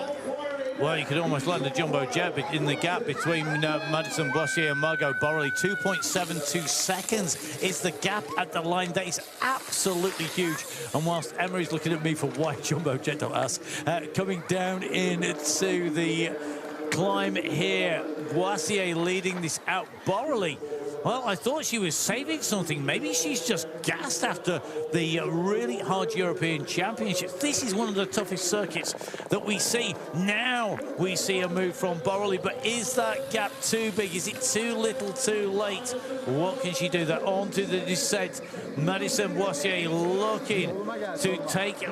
Well, you could almost land a jumbo jet in the gap between Madison Boissier and Margot Borrelli. 2.72 seconds is the gap at the line. That is absolutely huge. And whilst Emery's looking at me for why jumbo jet, don't ask, coming down into the climb here. Boissier leading this out. Borrelli, well, I thought she was saving something. Maybe she's just gassed after the really hard European Championships. This is one of the toughest circuits that we see. Now we see a move from Borrelli, but is that gap too big? Is it too little, too late? What can she do? That onto the descent. Madison Boissier looking to take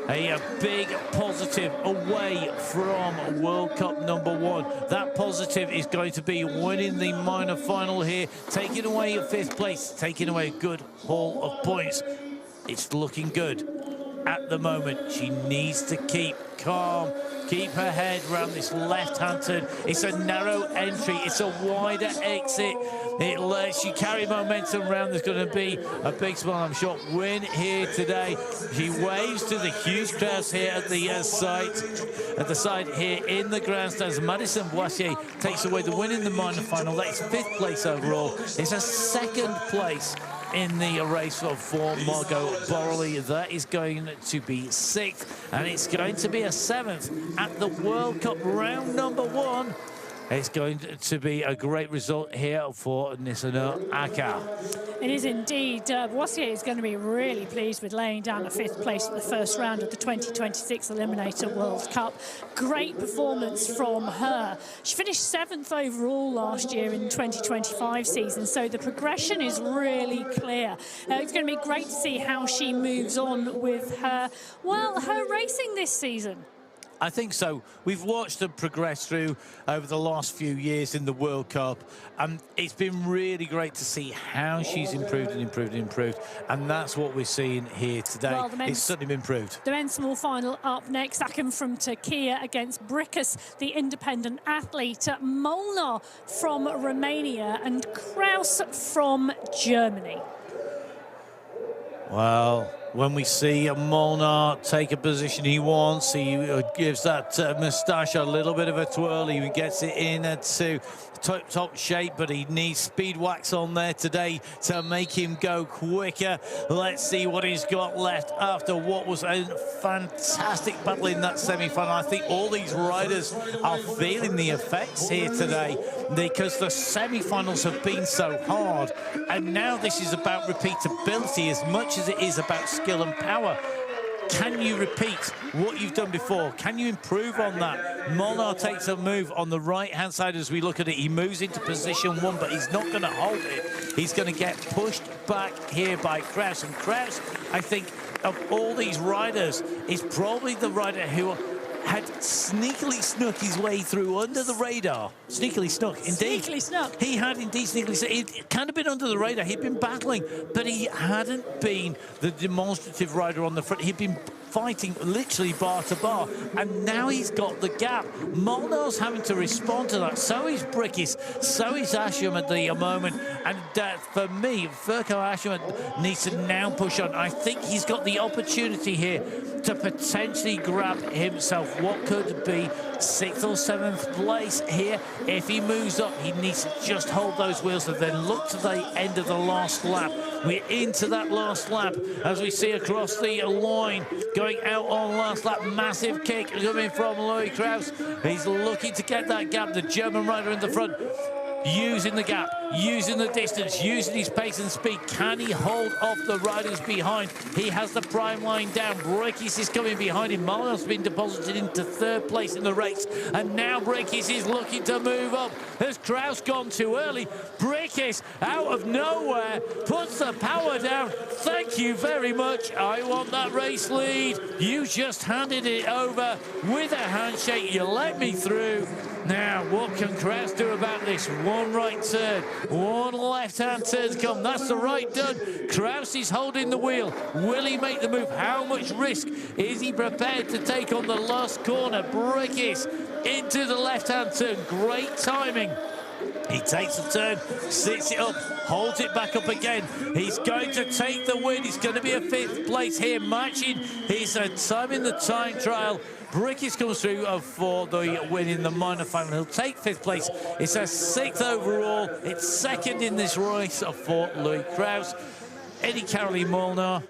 a big positive away from World Cup #1. That positive is going to be winning the minor final here, taking away a 5th place, taking away a good haul of points. It's looking good at the moment. She needs to keep calm, keep her head around this left-hand turn. It's a narrow entry, it's a wider exit. It lets you carry momentum around. There's going to be a big smile, I'm sure. Win here today. She waves to the huge crowds here at the side here in the grandstands. Madison Boissier takes away the win in the minor final. That is 5th place overall. It's a 2nd place in the race for Margot Borrelli. That is going to be 6th, and it's going to be a 7th at the World Cup round #1. It's going to be a great result here for Nisano Aka. It is indeed. Boissier is going to be really pleased with laying down a 5th place at the first round of the 2026 Eliminator World Cup. Great performance from her. She finished 7th overall last year in the 2025 season, so the progression is really clear. It's going to be great to see how she moves on with her racing this season. I think so. We've watched her progress through over the last few years in the World Cup. It's been really great to see how she's improved and improved and improved. And that's what we're seeing here today. Well, it's certainly been improved. The men's small final up next. Akin from Turkey against Brikus, the independent athlete. Molnar from Romania and Kraus from Germany. Well, when we see Molnar take a position he wants, he gives that moustache a little bit of a twirl. He gets it in to top shape, but he needs speed wax on there today to make him go quicker. Let's see what he's got left after what was a fantastic battle in that semi-final. I think all these riders are feeling the effects here today because the semi-finals have been so hard, and now this is about repeatability as much as it is about skill and power. Can you repeat what you've done before? Can you improve on that? Molnar takes a move on the right-hand side as we look at it. He moves into position 1, but he's not going to hold it. He's going to get pushed back here by Kraus. And Kraus, I think, of all these riders, is probably the rider who had sneakily snuck his way through under the radar. Sneakily snuck, indeed. Sneakily snuck. He had indeed sneakily snuck. He'd kind of been under the radar. He'd been battling, but he hadn't been the demonstrative rider on the front. He'd been fighting literally bar to bar, and now he's got the gap. Molnar's having to respond to that. So is Brikus, so is Asham at the moment, and for me, Furko Asham needs to now push on. I think he's got the opportunity here to potentially grab himself what could be 6th or 7th place here. If he moves up, he needs to just hold those wheels and then look to the end of the last lap. We're into that last lap as we see across the line, going out on last lap. Massive kick coming from Louis Kraus. He's looking to get that gap. The German rider in the front, using the gap, using the distance, using his pace and speed. Can he hold off the riders behind? He has the prime line down. Brikus is coming behind him. Molnar's been deposited into 3rd place in the race, and now Brikus is looking to move up. Has Kraus gone too early? Brikus, out of nowhere, puts the power down. Thank you very much. I want that race lead. You just handed it over with a handshake. You let me through. Now, what can Kraus do about this? One right turn, one left-hand turn to come. That's the right done. Kraus is holding the wheel. Will he make the move? How much risk is he prepared to take on the last corner? Brikus into the left-hand turn. Great timing. He takes a turn, sits it up, holds it back up again. He's going to take the win. He's going to be a 5th place here, matching his time in the time trial. Brikus comes through for the win in the minor final. He'll take 5th place. It's a 6th overall. It's 2nd in this race for Louis Kraus. Eddie Caroline Molnar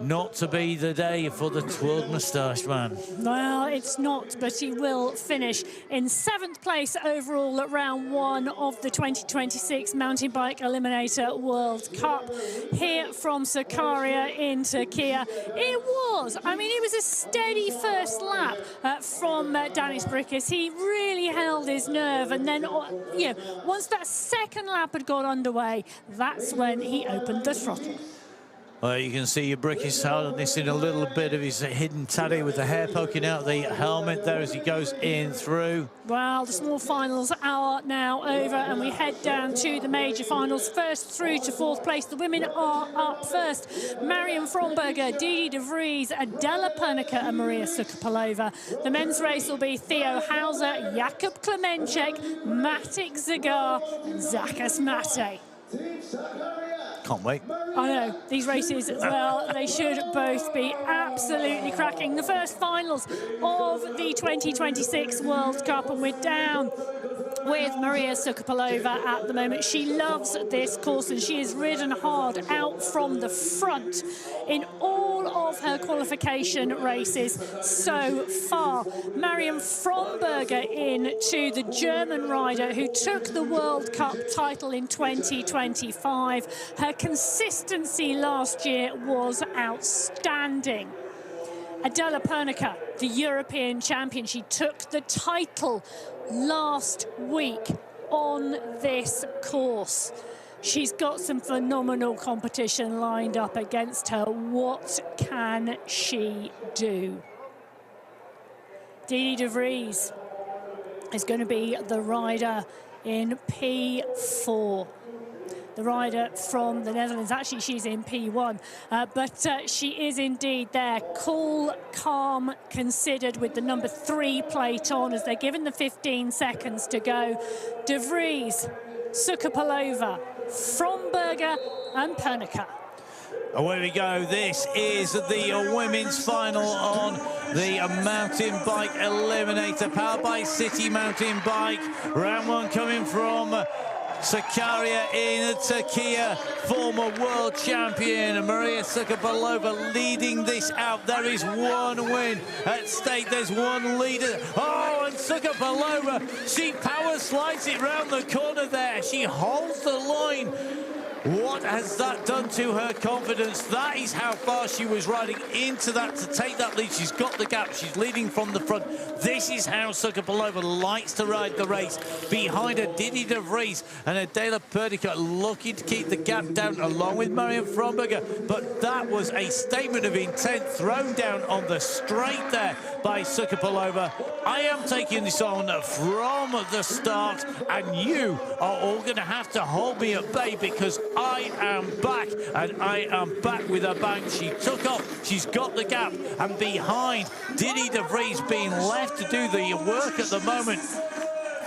not to be the day for the twirled moustache man. Well, it's not, but he will finish in 7th place overall at round 1 of the 2026 Mountain Bike Eliminator World Cup here from Sakarya in Turkey. It was a steady first lap from Danis Brikis. He really held his nerve, and then once that second lap had got underway, that's when he opened the throttle. Well, you can see Brikis harnessing a little bit of his hidden taddy with the hair poking out the helmet there as he goes in through. Well, the small finals are now over, and we head down to the major finals. First through to 4th place, the women are up first. Marion Fromberger, Didi de Vries, Adela Pernica and Maria Sukapalova. The men's race will be Theo Hauser, Jakub Klemenchek, Matic Zagar and Zakas Mate. Can't wait. I know, these races as well, they should both be absolutely cracking. The first finals of the 2026 World Cup, and we're down with Maria Sukapalova at the moment. She loves this course, and she has ridden hard out from the front in all of her qualification races so far. Marion Fromberger in to the German rider who took the World Cup title in 2025. Her consistency last year was outstanding. Adela Pernica, the European champion, she took the title last week on this course. She's got some phenomenal competition lined up against her. What can she do? Didi de Vries is going to be the rider in P4. The rider from the Netherlands, actually she's in P1, but she is indeed there. Cool, calm, considered with the number 3 plate on as they're given the 15 seconds to go. De Vries, Sukapalova, Fromberger and Pernica. Away we go. This is the women's final on the Mountain Bike Eliminator, powered by City Mountain Bike. Round 1 coming from Sakarya in Turkey, former world champion Maria Sukapalova leading this out. There is one win at stake. There's one leader. Oh, and Sukapalova, she power slides it round the corner there. She holds the line. What has that done to her confidence? That is how far she was riding into that to take that lead. She's got the gap. She's leading from the front. This is how Sukapalova likes to ride the race. Behind her, Didi de Vries and Adela Pernica looking to keep the gap down along with Marion Fromberger. But that was a statement of intent thrown down on the straight there by Sukapalova. I am taking this on from the start, and you are all going to have to hold me at bay because I am back, and I am back with a bang. She took off, she's got the gap, and behind Didi de Vries being left to do the work at the moment.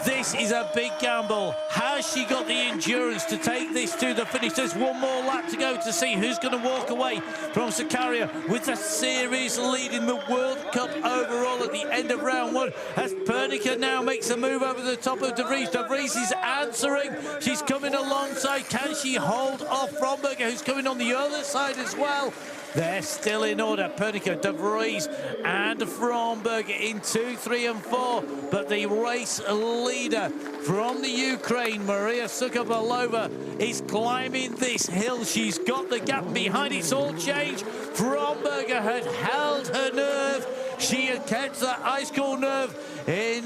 This is a big gamble. Has she got the endurance to take this to the finish? There's one more lap to go to see who's going to walk away from Sakarya with the series lead in the World Cup overall at the end of round 1. As Pernica now makes a move over the top of De Vries. De Vries is answering. She's coming alongside. Can she hold off Fromberger, who's coming on the other side as well? They're still in order. Pernica, De Vries and Fromberger in 2, 3 and 4. But the race leader from the Ukraine, Maria Sukapalova, is climbing this hill. She's got the gap behind. It's all changed. Fromberger had held her nerve. She had kept that ice cold nerve in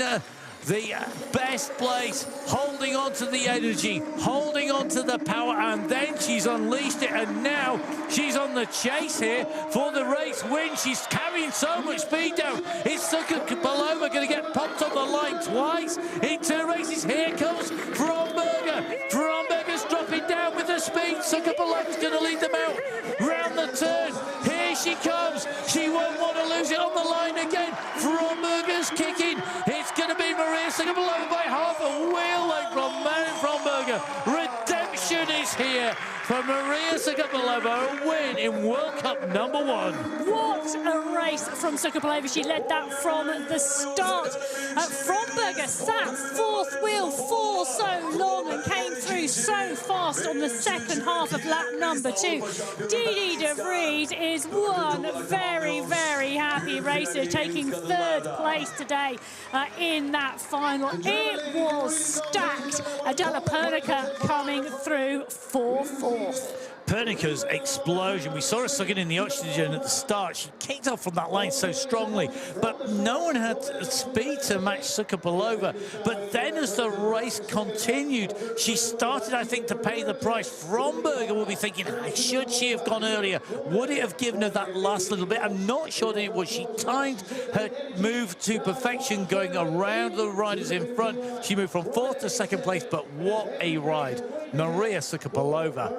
the best place, holding on to the energy, holding on to the power, and then she's unleashed it, and now she's on the chase here for the race win. She's carrying so much speed down. Is Sukapalova going to get popped on the line twice in 2 races? Here comes Fromberger. Fromberger's dropping down with the speed. Sukapalova's going to lead them out round the turn. Here she comes. She won't want to lose it on the line again. Fromberger's kicking. It's going to be Maria Sukapalova by half a wheel length from Marion Fromberger. Redemption is here for Maria Sakarya, a win in World Cup #1. What a race from Sakarya. She led that from the start. Fromberger sat fourth wheel for so long and came through so fast on the second half of lap #2. Didi de Vries is one very, very happy racer, taking third place today in that final. It was stacked. Adela Pernica coming through for fourth. Pernica's explosion. We saw her sucking in the oxygen at the start. She kicked off from that line so strongly, but no one had speed to match Sakarya. But then as the race continued, she started, I think, to pay the price. Fromberger will be thinking, should she have gone earlier? Would it have given her that last little bit? I'm not sure that it was. She timed her move to perfection, going around the riders in front. She moved from fourth to second place, but what a ride. Maria Sakarya.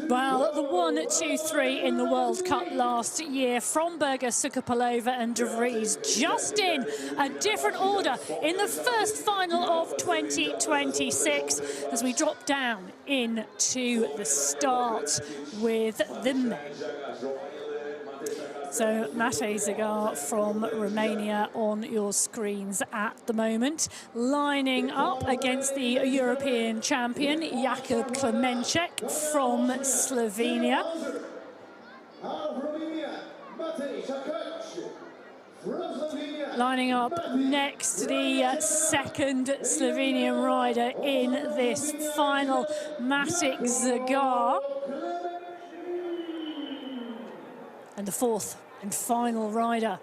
Well, the 1, 2, 3 in the World Cup last year. Fromberger, Sakarya and de Vries just in a different order in the first final of 2026 as we drop down into the start with the men. So Matej Zagar from Romania on your screens at the moment, lining up against the European champion Jakub Klemenček from Slovenia. Lining up next, the second Slovenian rider in this final, Matej Zagar. And the fourth and final rider,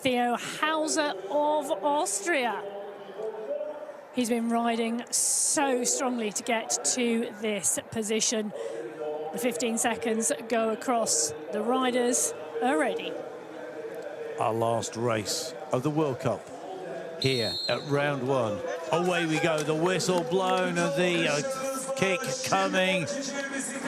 Theo Hauser of Austria. He's been riding so strongly to get to this position. The 15 seconds go across. The riders are ready. Our last race of the World Cup here at round 1. Away we go, the whistle blown and the kick coming.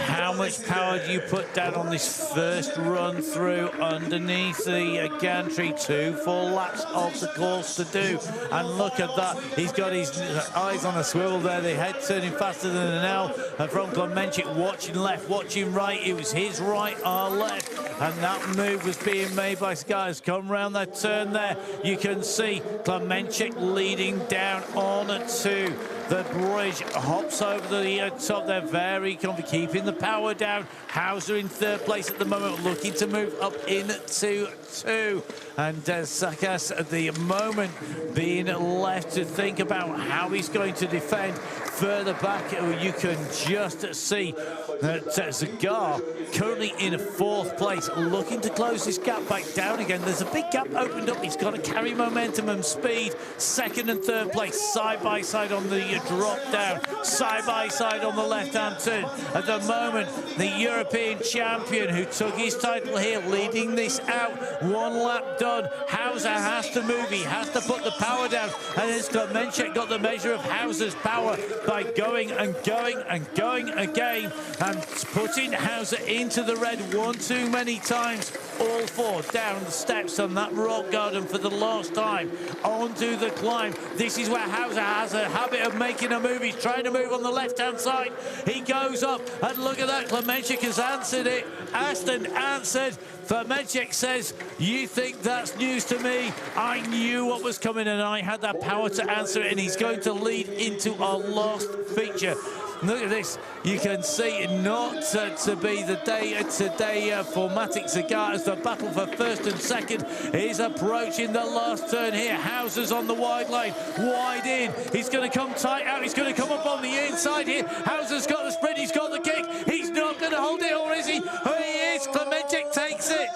How much power do you put down on this first run through underneath the gantry? 2 full laps of the course to do. And look at that. He's got his eyes on a swivel there. The head turning faster than an L. And from Klemenček, watching left, watching right. It was his right, our left. And that move was being made by Skyers. Come round that turn there. You can see Klemenček leading down on to the bridge, hops over the top there, very comfy, keeping the power down. Hauser in third place at the moment, looking to move up into 2. And Sakas at the moment being left to think about how he's going to defend. Further back, you can just see that Zagar currently in 4th place, looking to close this gap back down again. There's a big gap opened up. He's got to carry momentum and speed. 2nd and 3rd place, side by side on the drop down, side by side on the left-hand turn. At the moment, the European champion who took his title here, leading this out. 1 lap done. Hauser has to move. He has to put the power down. And it's Klemenček got the measure of Hauser's power by going and going and going again and putting Hauser into the red one too many times. All 4 down the steps on that rock garden for the last time onto the climb. This is where Hauser has a habit of making a move. He's trying to move on the left-hand side. He goes up and look at that. Klemenček has answered it. Aston answered. Klemenček says, you think that's news to me? I knew what was coming and I had that power to answer it, and he's going to lead into our last feature. Look at this. You can see not to be the day today for Matej Zagar as the battle for 1st and 2nd is approaching the last turn here. Hauser's on the wide line, wide in. He's going to come tight out. He's going to come up on the inside here. Hauser's got the sprint. He's got the kick. He's not going to hold it, or is he? Oh, he is. Klemenček takes it.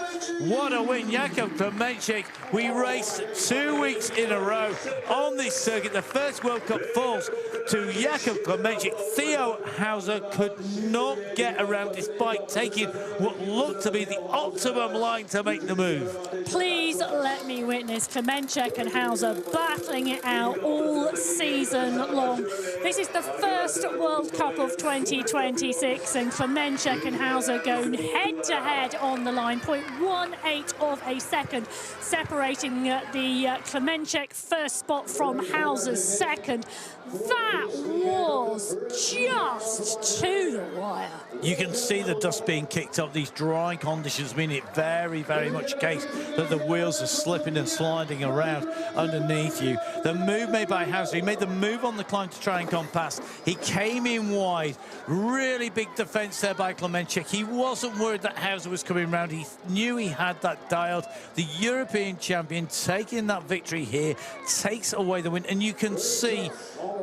What a win, Jakub Klemenček. We raced 2 weeks in a row on this circuit. The first World Cup falls to Jakub Klemenček. Theo Hauser could not get around his bike, taking what looked to be the optimum line to make the move. Please let me witness Klemenček and Hauser battling it out all season long. This is the first World Cup of 2026, and Klemenček and Hauser going head-to-head on the line. 0.18 of a second separating the Klemenček first spot from Hauser's second. That that was just to the wire. You can see the dust being kicked up. These dry conditions mean it very, very much a case that the wheels are slipping and sliding around underneath you. The move made by Hauser, he made the move on the climb to try and come past. He came in wide, really big defense there by Klemenchik. He wasn't worried that Hauser was coming around. He knew he had that dialed. The European champion taking that victory here takes away the win, and you can see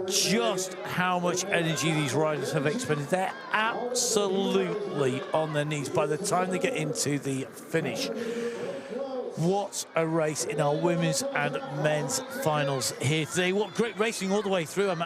just how much energy these riders have expended. They're absolutely on their knees by the time they get into the finish. What a race in our women's and men's finals here today. What great racing all the way through. I'm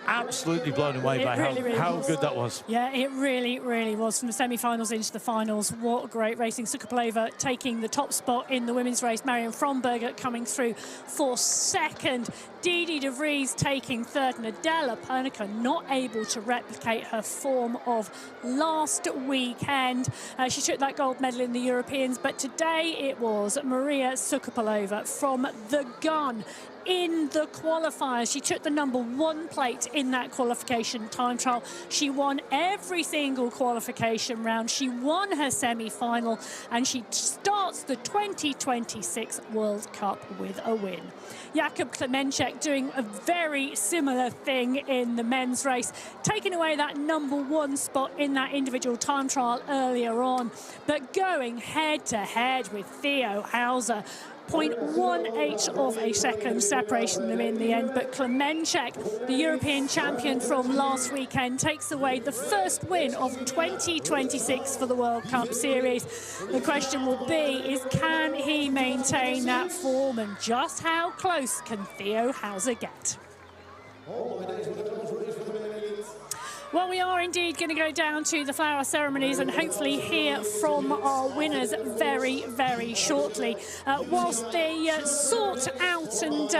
absolutely blown away by how good that was. Yeah, it really, really was. From the semi-finals into the finals, what great racing. Sukapolova taking the top spot in the women's race. Marion Fromberger coming through for second. Didi de Vries taking third, and Adela Pernica not able to replicate her form of last weekend. She took that gold medal in the Europeans, but today it was Maria Sukapolova from the gun. In the qualifiers, she took the #1 plate in that qualification time trial. She won every single qualification round. She won her semi-final, and she starts the 2026 World Cup with a win. Jakub Klemenchik doing a very similar thing in the men's race, taking away that #1 spot in that individual time trial earlier on, but going head-to-head with Theo Hauser. 0.18 of a second separation them in the end, but Klemenchik, the European champion from last weekend, takes away the first win of 2026 for the World Cup Series. The question will be is, can he maintain that form, and just how close can Theo Hauser get? Well, we are indeed going to go down to the flower ceremonies and hopefully hear from our winners very, very shortly. Whilst they sort out and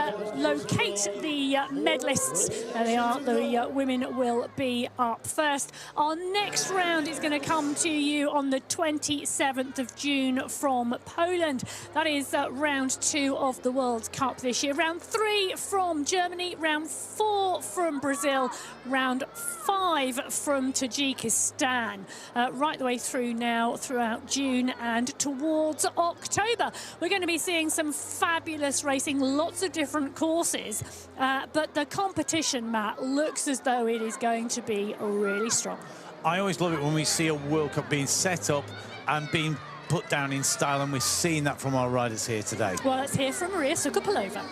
locate the medalists, there they are, the women will be up first. Our next round is going to come to you on the 27th of June from Poland. That is round 2 of the World Cup this year. Round 3 from Germany, round 4 from Brazil, round 5 from Tajikistan, right the way through now throughout June and towards October. We're going to be seeing some fabulous racing, lots of different courses, but the competition, Matt, looks as though it is going to be really strong. I always love it when we see a World Cup being set up and being put down in style, and we're seeing that from our riders here today. Well, let's hear from Maria Sukapolova.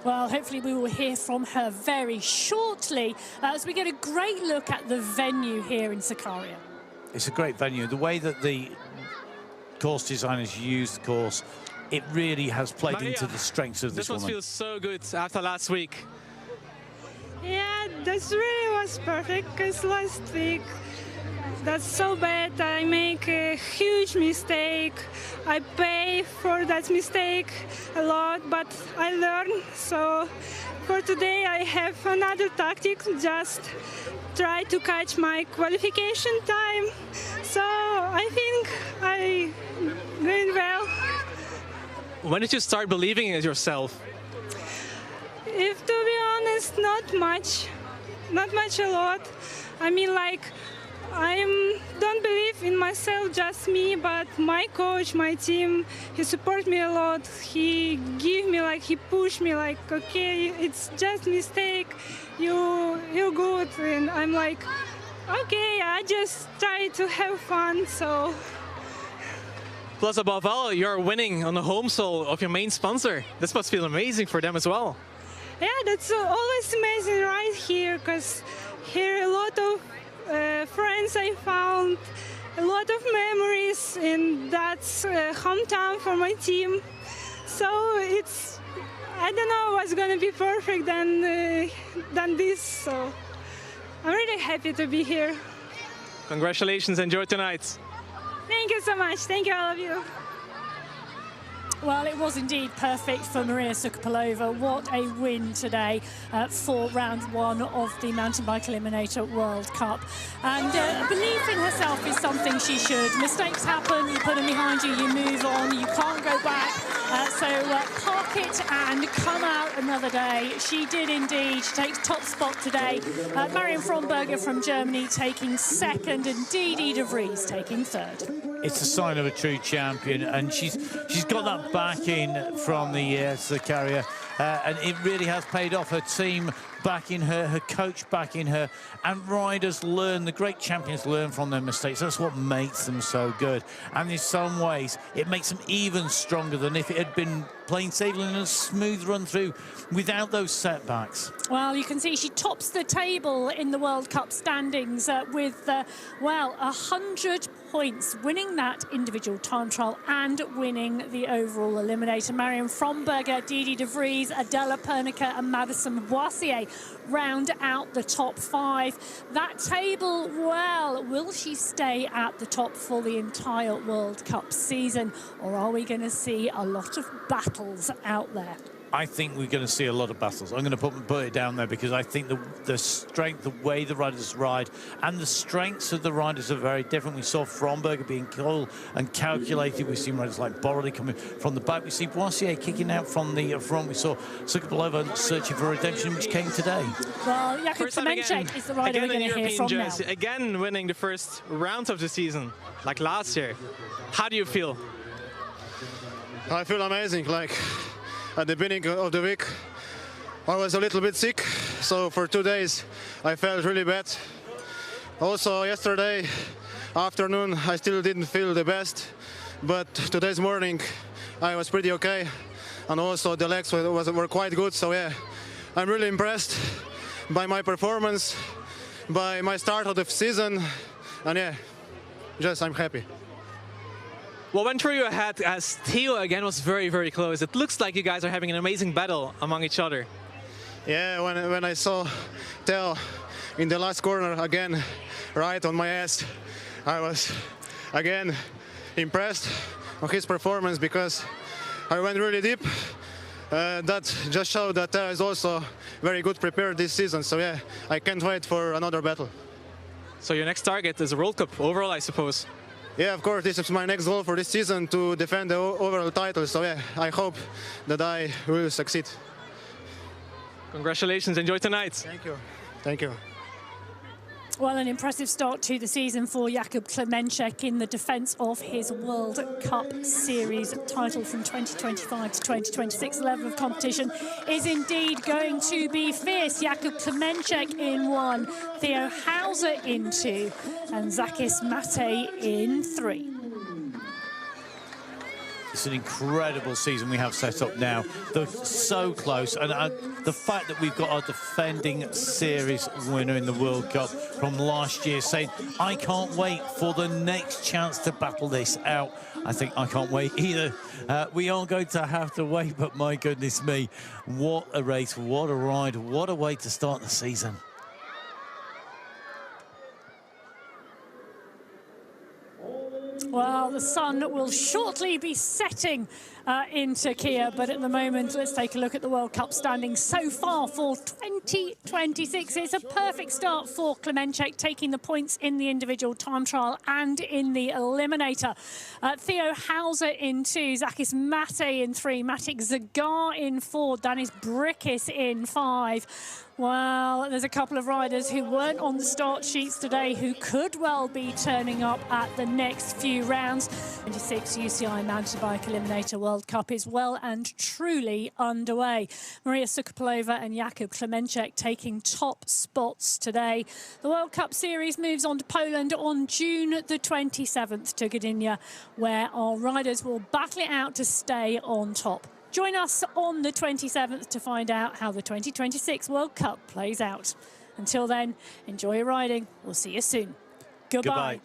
Well, hopefully we will hear from her very shortly as we get a great look at the venue here in Sakarya. It's a great venue. The way that the course designers use the course, it really has played into the strengths of this woman. This feels so good after last week. Yeah, that really was perfect, because last week that's so bad. I make a huge mistake. I pay for that mistake a lot, but I learn. So for today I have another tactic, just try to catch my qualification time. So I think I'm doing well. When did you start believing in yourself? If to be honest, not much a lot. I mean, like, I don't believe in myself, just me, but my coach, my team, he supports me a lot. He give me, like, he push me, like, okay, it's just mistake, you're good. And I'm like, okay, I just try to have fun, so. Plus, above all, you're winning on the home soil of your main sponsor. This must feel amazing for them as well. Yeah, that's always amazing right here, because here a lot of friends I found, a lot of memories, and that's hometown for my team. So it's, I don't know what's going to be perfect than this. So I'm really happy to be here. Congratulations, enjoy tonight. Thank you so much. Thank you, all of you. Well, it was indeed perfect for Maria Sukarpolova. What a win today for round one of the Mountain Bike Eliminator World Cup. And belief in herself is something she should. Mistakes happen, you put them behind you, you move on, you can't go back. So park it and come out another day. She did indeed. She takes top spot today. Marion Fromberger from Germany taking second, and Didi de Vries taking third. It's a sign of a true champion, and she's got that backing from the Sakarya, and it really has paid off. Her team backing her coach backing her, and riders learn, the great champions learn from their mistakes. That's what makes them so good, and in some ways it makes them even stronger than if it had been plain sailing and a smooth run through without those setbacks. Well, you can see she tops the table in the World Cup standings with, well, 100 points, winning that individual time trial and winning the overall eliminator. Marion Fromberger, Didi de Vries, Adela Pernica and Madison Boissier round out the top five. That table, well, will she stay at the top for the entire World Cup season, or are we going to see a lot of battles out there? I think we're going to see a lot of battles. I'm going to put it down there, because I think the strength, the way the riders ride, and the strengths of the riders are very different. We saw Fromberger being cool and calculated. We've seen riders like Borrelli coming from the back. We see Boissier kicking out from the front. We saw Sukarpolova searching for redemption, which came today. Well, Jakub Klemenček is the rider we're going to hear from now. Again, winning the first round of the season, like last year. How do you feel? I feel amazing. Like, at the beginning of the week, I was a little bit sick, so for 2 days I felt really bad. Also yesterday afternoon I still didn't feel the best, but today's morning I was pretty okay, and also the legs were quite good. So yeah, I'm really impressed by my performance, by my start of the season, and yeah, just I'm happy. What went through your head as Theo again was very, very close? It looks like you guys are having an amazing battle among each other. Yeah, when I saw Theo in the last corner again, right on my ass, I was again impressed on his performance, because I went really deep. That just showed that Theo is also very good prepared this season. So yeah, I can't wait for another battle. So your next target is a World Cup overall, I suppose. Yeah, of course, this is my next goal for this season, to defend the overall title. So yeah, I hope that I will succeed. Congratulations, enjoy tonight. Thank you. Thank you. Well, an impressive start to the season for Jakub Klemenček in the defence of his World Cup Series title from 2025 to 2026. The level of competition is indeed going to be fierce. Jakub Klemenček in 1, Theo Hauser in 2, and Zakis Mate in 3. It's an incredible season we have set up now. They're so close, and the fact that we've got our defending series winner in the World Cup from last year saying, I can't wait for the next chance to battle this out. I think I can't wait either. We are going to have to wait, but my goodness me, what a race, what a ride, what a way to start the season. Well, the sun will shortly be setting in Turkey, but at the moment, let's take a look at the World Cup standings so far for 2026. It's a perfect start for Klemenček, taking the points in the individual time trial and in the eliminator. Theo Hauser in 2, Zakis Mate in 3, Matic Zagar in 4, Danis Brikis in 5. Well, there's a couple of riders who weren't on the start sheets today who could well be turning up at the next few rounds. 26 UCI Mountain Bike Eliminator World Cup is well and truly underway. Maria Sukarpolova and Jakub Klemenček taking top spots today. The World Cup Series moves on to Poland on June the 27th to Gdynia, where our riders will battle it out to stay on top. Join us on the 27th to find out how the 2026 World Cup plays out. Until then, enjoy your riding. We'll see you soon. Goodbye. Goodbye.